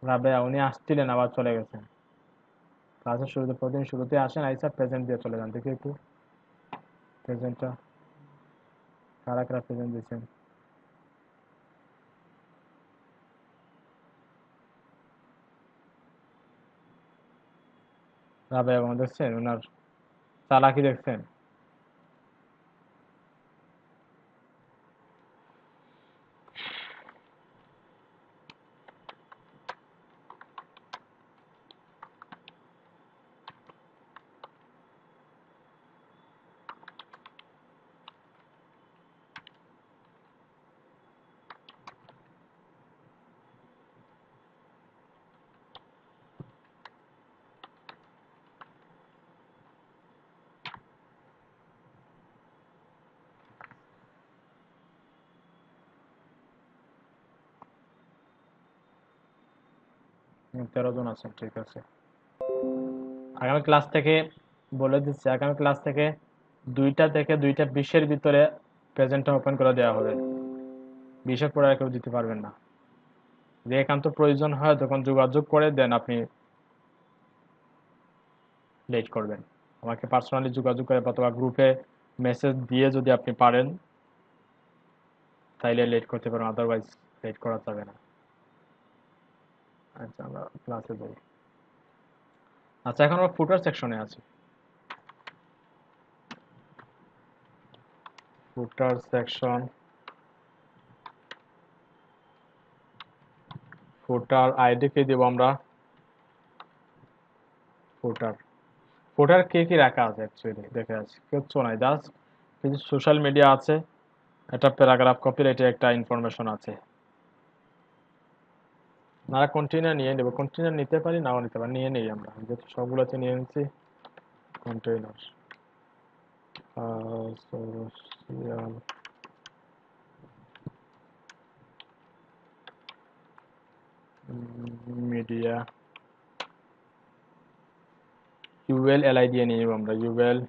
রাবেয়া উনি আসছিলেন আবার চলে গেছেন। ক্লাসের শুরুতে প্রতিদিন শুরুতে আসেন, আইসা প্রেজেন্ট দিয়ে চলে যান। দেখি একটু প্রেজেন্টটা কারা কারা প্রেজেন্ট দিয়েছেন। রাবেয়া দেখছেন ওনার চালাকি দেখছেন? 13 জন আছেন, ঠিক আছে। আগামী ক্লাস থেকে বলে দিচ্ছি, আগামী ক্লাস থেকে 2টা থেকে 2:20-এর ভিতরে প্রেজেন্টটা ওপেন করে দেওয়া হবে। 20-এর পরে আর কেউ দিতে পারবেন না। যে একান্ত প্রয়োজন হয় তখন যোগাযোগ করে দেন, আপনি লেট করবেন আমাকে পার্সোনালি যোগাযোগ করে অথবা গ্রুপে মেসেজ দিয়ে যদি আপনি পারেন তাইলে লেট করতে পারেন, আদারওয়াইজ লেট করা যাবে না। আচ্ছা, আমরা ক্লাসে যাই। আচ্ছা, এখন আমরা ফুটার সেকশনে আছি। ফুটার সেকশন, ফুটার আইডি কে দিব আমরা? ফুটার ফুটার কে কি রাখা আছে অ্যাকচুয়ালি দেখে আছে কিচ্ছু নাই, জাস্ট কিছু সোশ্যাল মিডিয়া আছে, একটা প্যারাগ্রাফ কপিরাইটে একটা ইনফরমেশন আছে। না, কন্টেইনার নিয়ে নেব, কন্টেইনার নিতে পারি নাও নিতে পারি, নিয়ে নেই আমরা যেহেতু সবগুলোতে নিয়ে নিচ্ছি। Container social media UL LI দিয়ে নিয়ে নেব আমরা, ইউএল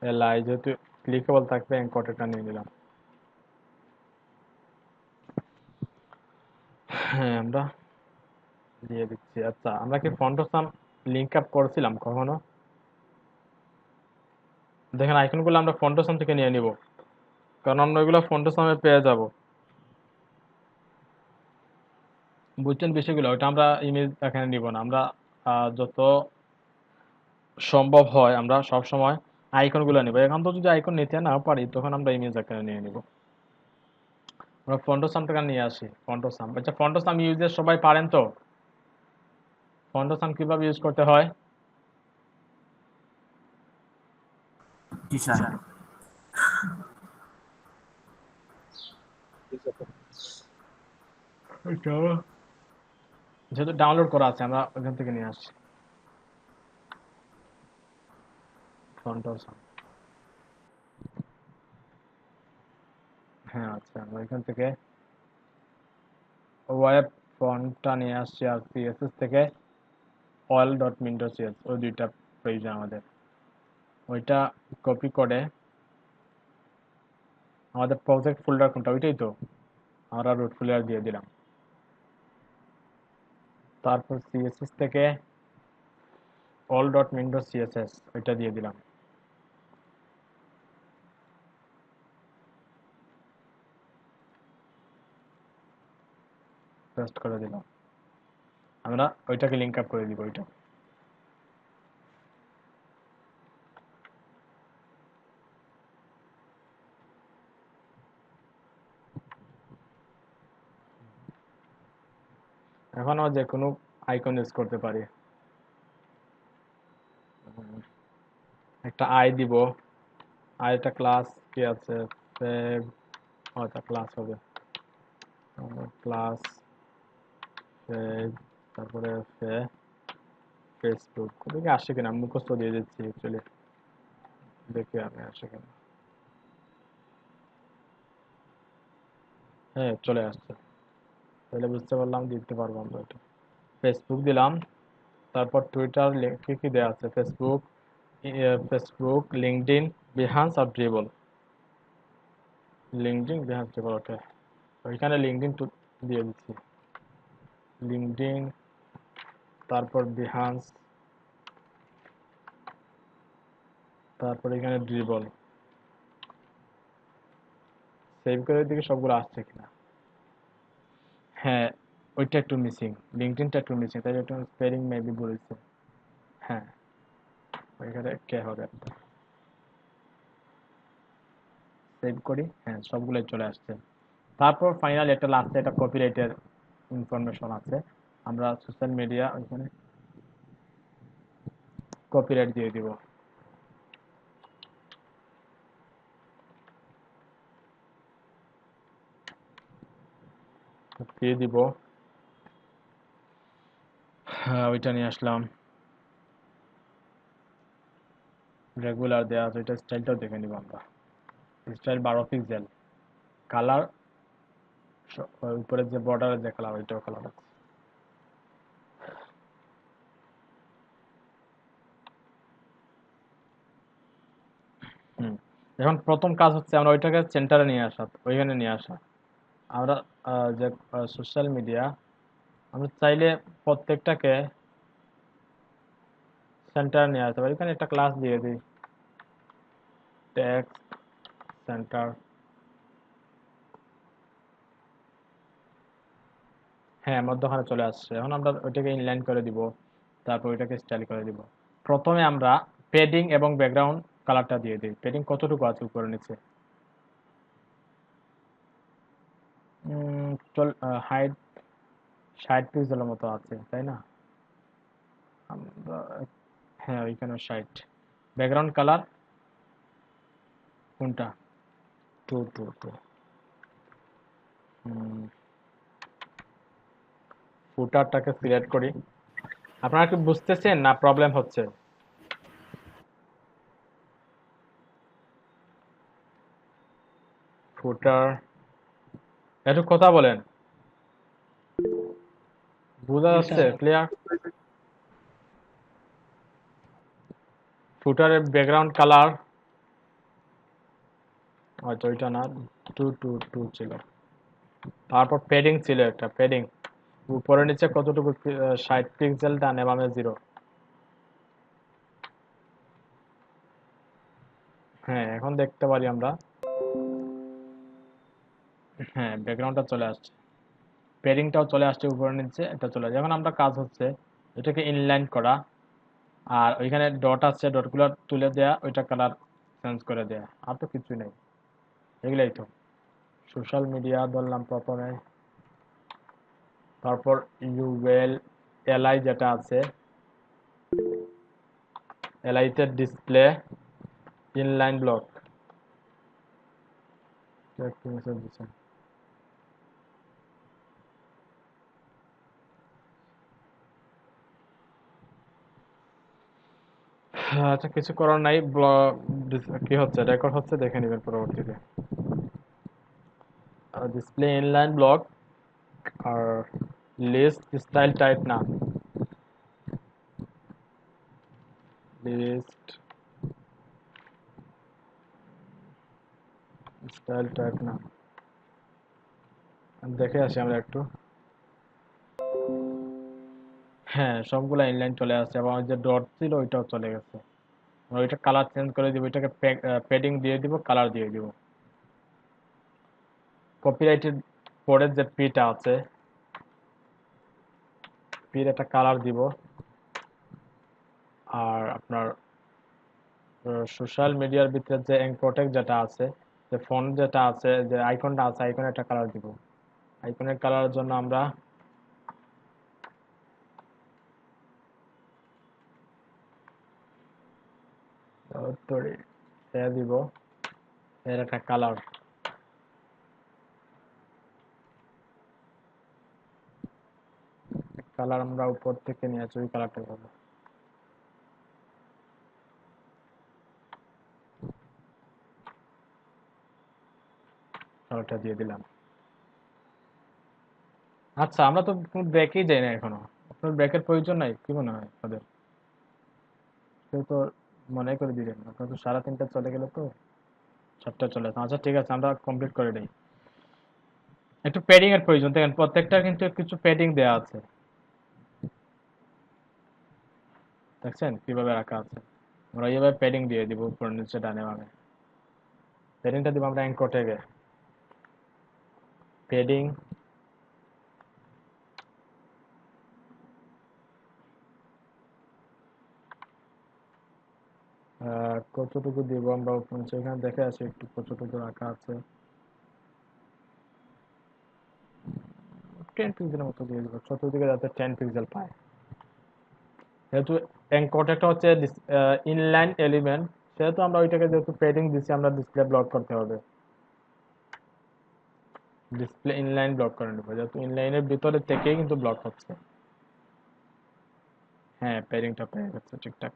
এলআই যেহেতু ক্লিকেবল থাকবে এনকোডেডটা নিয়ে নিলাম। হ্যাঁ, আমরা দিয়ে দিচ্ছি। আচ্ছা, আমরা কি ফন্টসাম লিংক আপ করেছিলাম কখনো? দেখেন আইকনগুলো আমরা ফন্টসাম থেকে নিয়ে নিব, কারণ আমরা ওইগুলো ফন্টসামে পেয়ে যাব। বুঝছেন বিষয়গুলো? ওইটা আমরা ইমেজ এখানে নিব না, আমরা যত সম্ভব হয় আমরা সব সময় আইকনগুলো নিব। এখন তো যদি আইকন নিতে না পারি তখন আমরা ইমেজ এখানে নিয়ে নিব। আমরা ফন্টসাম থেকে নিয়ে আসি। ফন্টসাম, আচ্ছা ফন্টসাম ইউজের সবাই পারেন তো? ফন্টসাম কিভাবে ইউজ করতে হয়? জি স্যার। যেহেতু ডাউনলোড করা আছে আমরা ওখান থেকে নিয়ে আসছি ফন্টসাম। হ্যাঁ, আচ্ছা, আমরা এখান থেকে ওয়েব ফন্টটা নিয়ে আসছি আর সিএসএস থেকে all.minto.cs, ওই দুইটা প্রয়োজন আমাদের। ওইটা কপি করে আমাদের প্রজেক্ট ফোল্ডার কোনটা ওইটাই তো, আমরা রুট ফোল্ডার দিয়ে দিলাম। তারপর সিএসএস থেকে all.minto.css ওইটা দিয়ে দিলাম। পেস্ট করে দিলাম। আমরা ওইটাকে লিংক আপ করে দিব। ওইটা এখন আমরা যে কোনো আইকন ইউজ করতে পারি। একটা আই দিব, আর একটা ক্লাস কি আছে, সেভ, এটা ক্লাস হবে, ক্লাস সেভ, তারপরে ফেসবুক দেখি আসে কিনা, মুখস্থ দিয়ে দিচ্ছি অ্যাকচুয়ালি, দেখি আমি আসে কিনা। হ্যাঁ, চলে আসছে, তাহলে বুঝতে পারলাম দিতে পারবো আমরা। এটা ফেসবুক দিলাম, তারপর টুইটার কি কি দেওয়া আছে, ফেসবুক, লিঙ্কডইন, বিহান্স আর ড্রিবল। লিঙ্কডইন, বিহান্স, ড্রিবল, ওকে। ওইখানে লিঙ্কডইন দিয়ে দিচ্ছি, লিঙ্কডইন, তারপর বিহান্স, তারপর এখানে ড্রিবল। সেভ করে দিকে সবগুলো আসছে কিনা। হ্যাঁ, ওইটা একটু মিসিং, লিঙ্কডইনটা একটু মিসিং, তাই একটু স্পেলিং মেবি বলেছে। হ্যাঁ, ওইখানে কে হবে একটা, সেভ করি। হ্যাঁ, সবগুলোই চলে আসছে। তারপর ফাইনাল একটা লাস্টে একটা কপিরাইটের ইনফরমেশন আছে, আমরা সোশ্যাল মিডিয়া ওইখানে কপিরাইট দিয়ে দিব। দিয়ে দিব, হ্যাঁ ওইটা নিয়ে আসলাম। রেগুলার দেওয়া আছে, ওইটা স্টাইলটাও দেখে নিব আমরা। স্টাইল 12 পিক্সেল, কালার উপরে যে বর্ডারের যে কালার ওইটাও কালার আছে। হুম। এখন প্রথম কাজ হচ্ছে আমরা ওইটাকে সেন্টারে নিয়ে আসা, ওইখানে নিয়ে আসা। আমরা যে সোশ্যাল মিডিয়া, আমরা চাইলে প্রত্যেকটাকে সেন্টারে নিয়ে আসতে পারি। এখানে একটা ক্লাস দিয়ে দিই, টেক্সট সেন্টার। হ্যাঁ, মধ্যখানে চলে আসছে। এখন আমরা ওইটাকে ইনলাইন করে দিব, তারপর ওইটাকে স্টাইল করে দিব। প্রথমে আমরা পেডিং এবং ব্যাকগ্রাউন্ড কালারটা দিয়ে দিই। পেডিং কতটুকু আছে উপরে নিচে? চল, হাইট 60 পিক্সেলের মতো আছে, তাই না? আমরা, হ্যাঁ, ওইখানে 60। ব্যাকগ্রাউন্ড কালার কোনটা? Two two two. ফুটারটাকে সিলেক্ট করি। আপনারা কি বুঝতেছেন না প্রবলেম হচ্ছে? ফুটার, একটু কথা বলেন, বোঝা জি যাচ্ছে স্যার। ক্লিয়ার? ফুটারের ব্যাকগ্রাউন্ড কালার হয়তো ওইটা না, টু টু টু ছিল। তারপর পেডিং ছিল একটা, পেডিং উপরে নিচে কতটুকু? 60 পিক্সেল, ডানে বামে 0। হ্যাঁ, এখন দেখতে পারি আমরা, হ্যাঁ, ব্যাকগ্রাউন্ডটা চলে আসছে, পেডিংটাও চলে আসছে, উপরে নিচে এটা চলে আসছে। এখন আমরা কাজ হচ্ছে এটাকে ইনলাইন করা, আর ওইখানে ডট আছে, ডটগুলো তুলে দেয়া, ওইটা কালার চেঞ্জ করে দেয়া, আর তো কিছুই নেই। এগুলাই তো সোশ্যাল মিডিয়া ধরলাম প্রথমে, তারপর ইউএল এলআই যেটা আছে, এলআইতে ডিসপ্লে ইনলাইন ব্লক। আচ্ছা, কিছু করার নাই, কি হচ্ছে, রেকর্ড হচ্ছে, দেখে নেবেন পরবর্তীতে। ডিসপ্লে ইনলাইন ব্লক আর লিস্ট স্টাইল টাইপ না, লিস্ট স্টাইল টাইপ না, দেখে আসি আমরা একটু। হ্যাঁ, সবগুলা ইনলাইন চলে আসছে, এবং ওই যে ডট ছিল ওইটাও চলে গেছে। আমরা ওইটা কালার চেঞ্জ করে দিব, ওইটাকে পেডিং দিয়ে দিব, কালার দিয়ে দিব। কপিরাইটেড পরের যে পিটা আছে, পির একটা কালার দিব। আর আপনার সোশ্যাল মিডিয়ার ভিতরে যে এনকোটেক যেটা আছে, যে ফন্ট যেটা আছে, যে আইকনটা আছে, আইকনে একটা কালার দিব। আইকনের কালারের জন্য আমরা দিব এর একটা কালার। কালার আমরা উপর থেকে নিয়ে আসি, ওই কালারটা হবে। কালারটা দিয়ে দিলাম। আচ্ছা, আমরা তো কোনো ব্রেকেই যাই না এখনো। আপনার ব্রেকের প্রয়োজন নাই কি মনে হয় আপনাদের? কেউ তো মনে করে দিলেন, আপনার তো 3:30 চলে গেল, তো 4টা চলে আসে। আচ্ছা, ঠিক আছে, আমরা কমপ্লিট করে নিই। একটু প্যাডিং এর প্রয়োজন, দেখেন প্রত্যেকটা কিন্তু কিছু প্যাডিং দেওয়া আছে, দেখছেন কিভাবে রাখা আছে। আমরা এইভাবে প্যাডিং দিয়ে দিব, উপর নিচে ডানে বামে। প্যাডিংটা দিব আমরা অ্যাঙ্কর ট্যাগে, প্যাডিং, কতটুকু দিব আমরা উপর নিচে, এখানে দেখে আসি একটু কতটুকু রাখা আছে। 10 পিক্সেলের মতো দিয়ে দিব, চতুর্দিকে যাতে 10 পিক্সেল পায়। যেহেতু এনকোডেরটা হচ্ছে ইনলাইন এলিমেন্ট, সেহেতু আমরা ওইটাকে যেহেতু প্যাডিং দিচ্ছি, আমরা ডিসপ্লে ব্লক করতে হবে, ডিসপ্লে ইনলাইন ব্লক করে নেবো, যেহেতু ইনলাইনের ভিতরে থেকেই কিন্তু ব্লক হচ্ছে। হ্যাঁ, প্যাডিংটা পেয়ে গেছে ঠিকঠাক।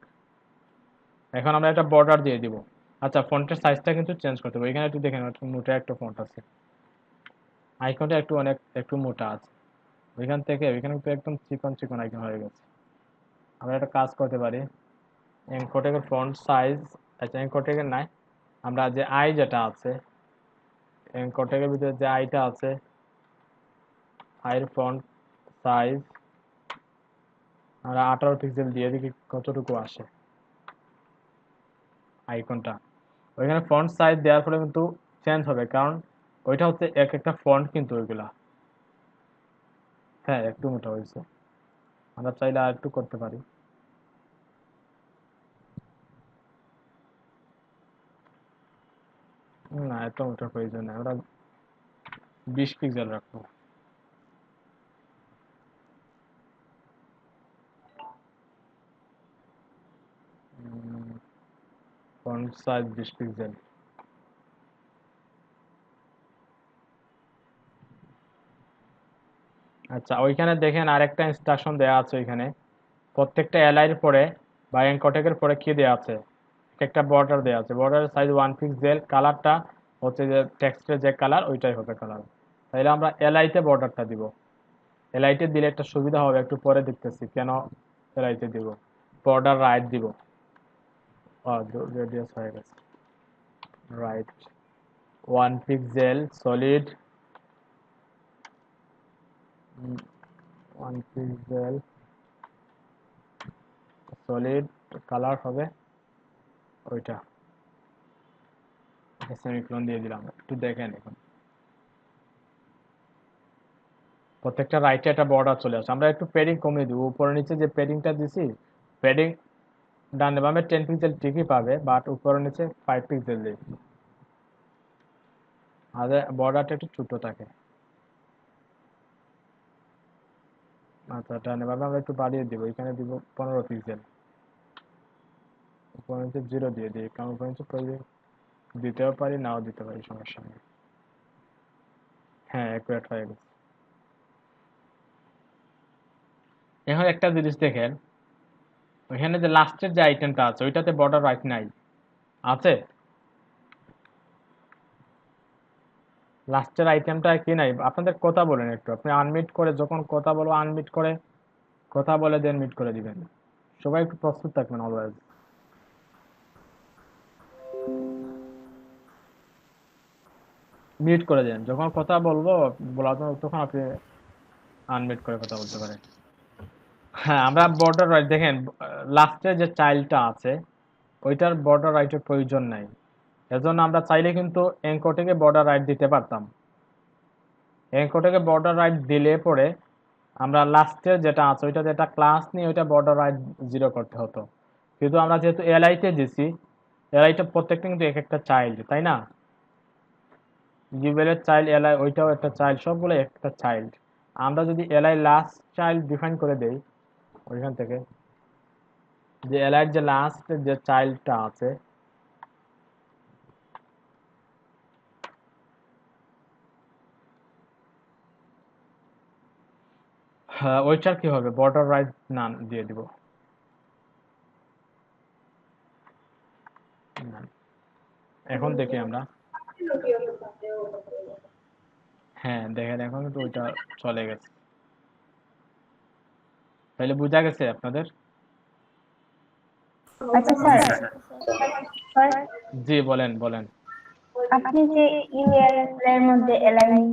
এখন আমরা একটা বর্ডার দিয়ে দিব। আচ্ছা, ফন্টের সাইজটা কিন্তু চেঞ্জ করতে হবে। এখানে একটু দেখেন, একটু মোটা একটা ফন্ট আছে, আইকনটা একটু মোটা আছে। ওইখান থেকে ওইখানে তো একদম চিকন চিকন আইকন হয়ে গেছে। আমরা একটা কাজ করতে পারি, এনকোডের ফন্ট সাইজ, আচ্ছা এনকোডের নাই, আমরা যে আই যেটা আছে এনকোডের ভিতরে যে আইটা আছে আইয়ের ফন্ট সাইজ আমরা 18 পিক্সেল দিয়ে দেখি কতটুকু আসে আইকনটা। ওইখানে ফন্ট সাইজ দেওয়ার ফলে কিন্তু চেঞ্জ হবে, কারণ ওইটা হচ্ছে এক একটা ফন্ট কিন্তু ওইগুলা। হ্যাঁ একটু মোটা হয়েছে, আমরা চাইলে আর একটু করতে পারি। না এত মোটা প্রয়োজন নেই, আমরা 20 পিক্সেল রাখবো। Font size 20 pixel. আচ্ছা ওইখানে দেখেন আরেকটা ইনস্ট্রাকশন দেওয়া আছে ওইখানে, প্রত্যেকটা এলআই এর পরে বা এনকোডের পরে কি দেওয়া আছে, একটা বর্ডার দেওয়া আছে, বর্ডারের সাইজ 1 পিক্সেল, কালারটা হচ্ছে যে টেক্সটের যে কালার ওইটাই হবে কালার। তাহলে আমরা এলআই তে বর্ডারটা দিব। এলআই তে দিলে একটা সুবিধা হবে, একটু পরে দেখতেছি কেন এলআই তে দিব। বর্ডার রাইট দিব, রেডিয়াস হয়ে গেছে, right 1 pixel solid 1 pixel solid colour হবে ওইটা। সেমিকোলন দিয়ে দিলাম, একটু দেখেন এখন প্রত্যেকটা রাইটে একটা বর্ডার চলে আসে। আমরা একটু প্যাডিং কমিয়ে দিব, উপরে নিচে যে প্যাডিংটা দিছি, প্যাডিং ডানে বামে 10 পিক্সেল ঠিকই পাবে, বাট উপরে নিচে 5 পিক্সেল দিই, আর বর্ডারটা একটু ছোট থাকে। আচ্ছা ডানে বামে আমরা একটু বাড়িয়ে দিব, এখানে দিব 15 পিক্সেল, উপরে নিচে 0 দিয়ে দিই, কারণ উপরে নিচে দিতেও পারি নাও দিতে পারি, সমস্যা নেই। হ্যাঁ অ্যাকুরেট হয়ে গেছে। এখন একটা জিনিস দেখেন, ওইখানে যে লাস্টের যে আইটেমটা আছে ওইটাতে বর্ডার রাইট নাই, আছে লাস্টের আইটেমটা কি নাই? আপনাদের কথা বলেন একটু, আপনি আনমিট করে যখন কথা বলবো আনমিট করে কথা বলে দেন মিট করে দিবেন। সবাই একটু প্রস্তুত থাকবেন অলওয়েজ। মিট করে দেন, যখন কথা বলবো তখন আপনি আনমিট করে কথা বলতে পারেন। হ্যাঁ আমরা বর্ডার রাইট দেখেন, লাস্টে যে চাইল্ডটা আছে ওইটার বর্ডার রাইটের প্রয়োজন নাই, এজন্য আমরা চাইলে কিন্তু এনকোডে বর্ডার রাইট দিতে পারতাম। এনকোডে বর্ডার রাইট দিলে পরে আমরা লাস্টে যেটা আছে ওইটা যেটা ক্লাস নিয়ে ওইটা বর্ডার রাইট 0 করতে হতো, কিন্তু আমরা যেহেতু এলআই তে দিছি, এলআইটা প্রত্যেকটা কিন্তু এক একটা চাইল্ড, তাই না? গিভেলের চাইল্ড এলআই ওইটাও একটা চাইল্ড, সবগুলো একটা চাইল্ড। আমরা যদি এলআই লাস্ট চাইল্ড ডিফাইন করে দেই ওইখান থেকে, যে এলআই যে লাস্ট যে চাইল্ডটা আছে ওইটার কি হবে, বর্ডার রাইট নান দিয়ে দিব। এখন দেখি আমরা, হ্যাঁ দেখেন এখন কিন্তু ওইটা চলে গেছে। তাহলে বোঝা গেছে আপনাদের? আচ্ছা স্যার, স্যার জি বলেন বলেন। আপনি যে ইউএল এর মধ্যে এলাইন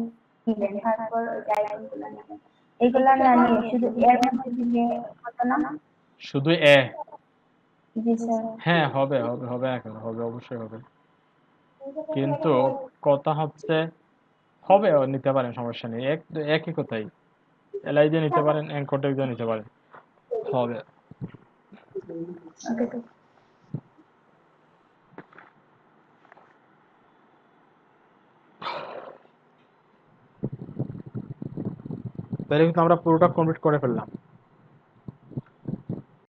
দিবেন, তারপর আইকনগুলো নেবেন, এগুলা না নিয়ে শুধু এর মধ্যে দিলে হতো না? শুধু এ? জি স্যার। হ্যাঁ হবে হবে হবে, এখন হবে, অবশ্যই হবে, কিন্তু কথা হচ্ছে হবে নিতে পারেন, সমস্যা নেই, একই কথাই, এলআই দিয়ে নিতে পারেন, এনকোডেক দিয়ে নিতে পারেন, হবে। ওকে। তাহলে কিন্তু আমরা পুরোটা কমপ্লিট করে ফেললাম।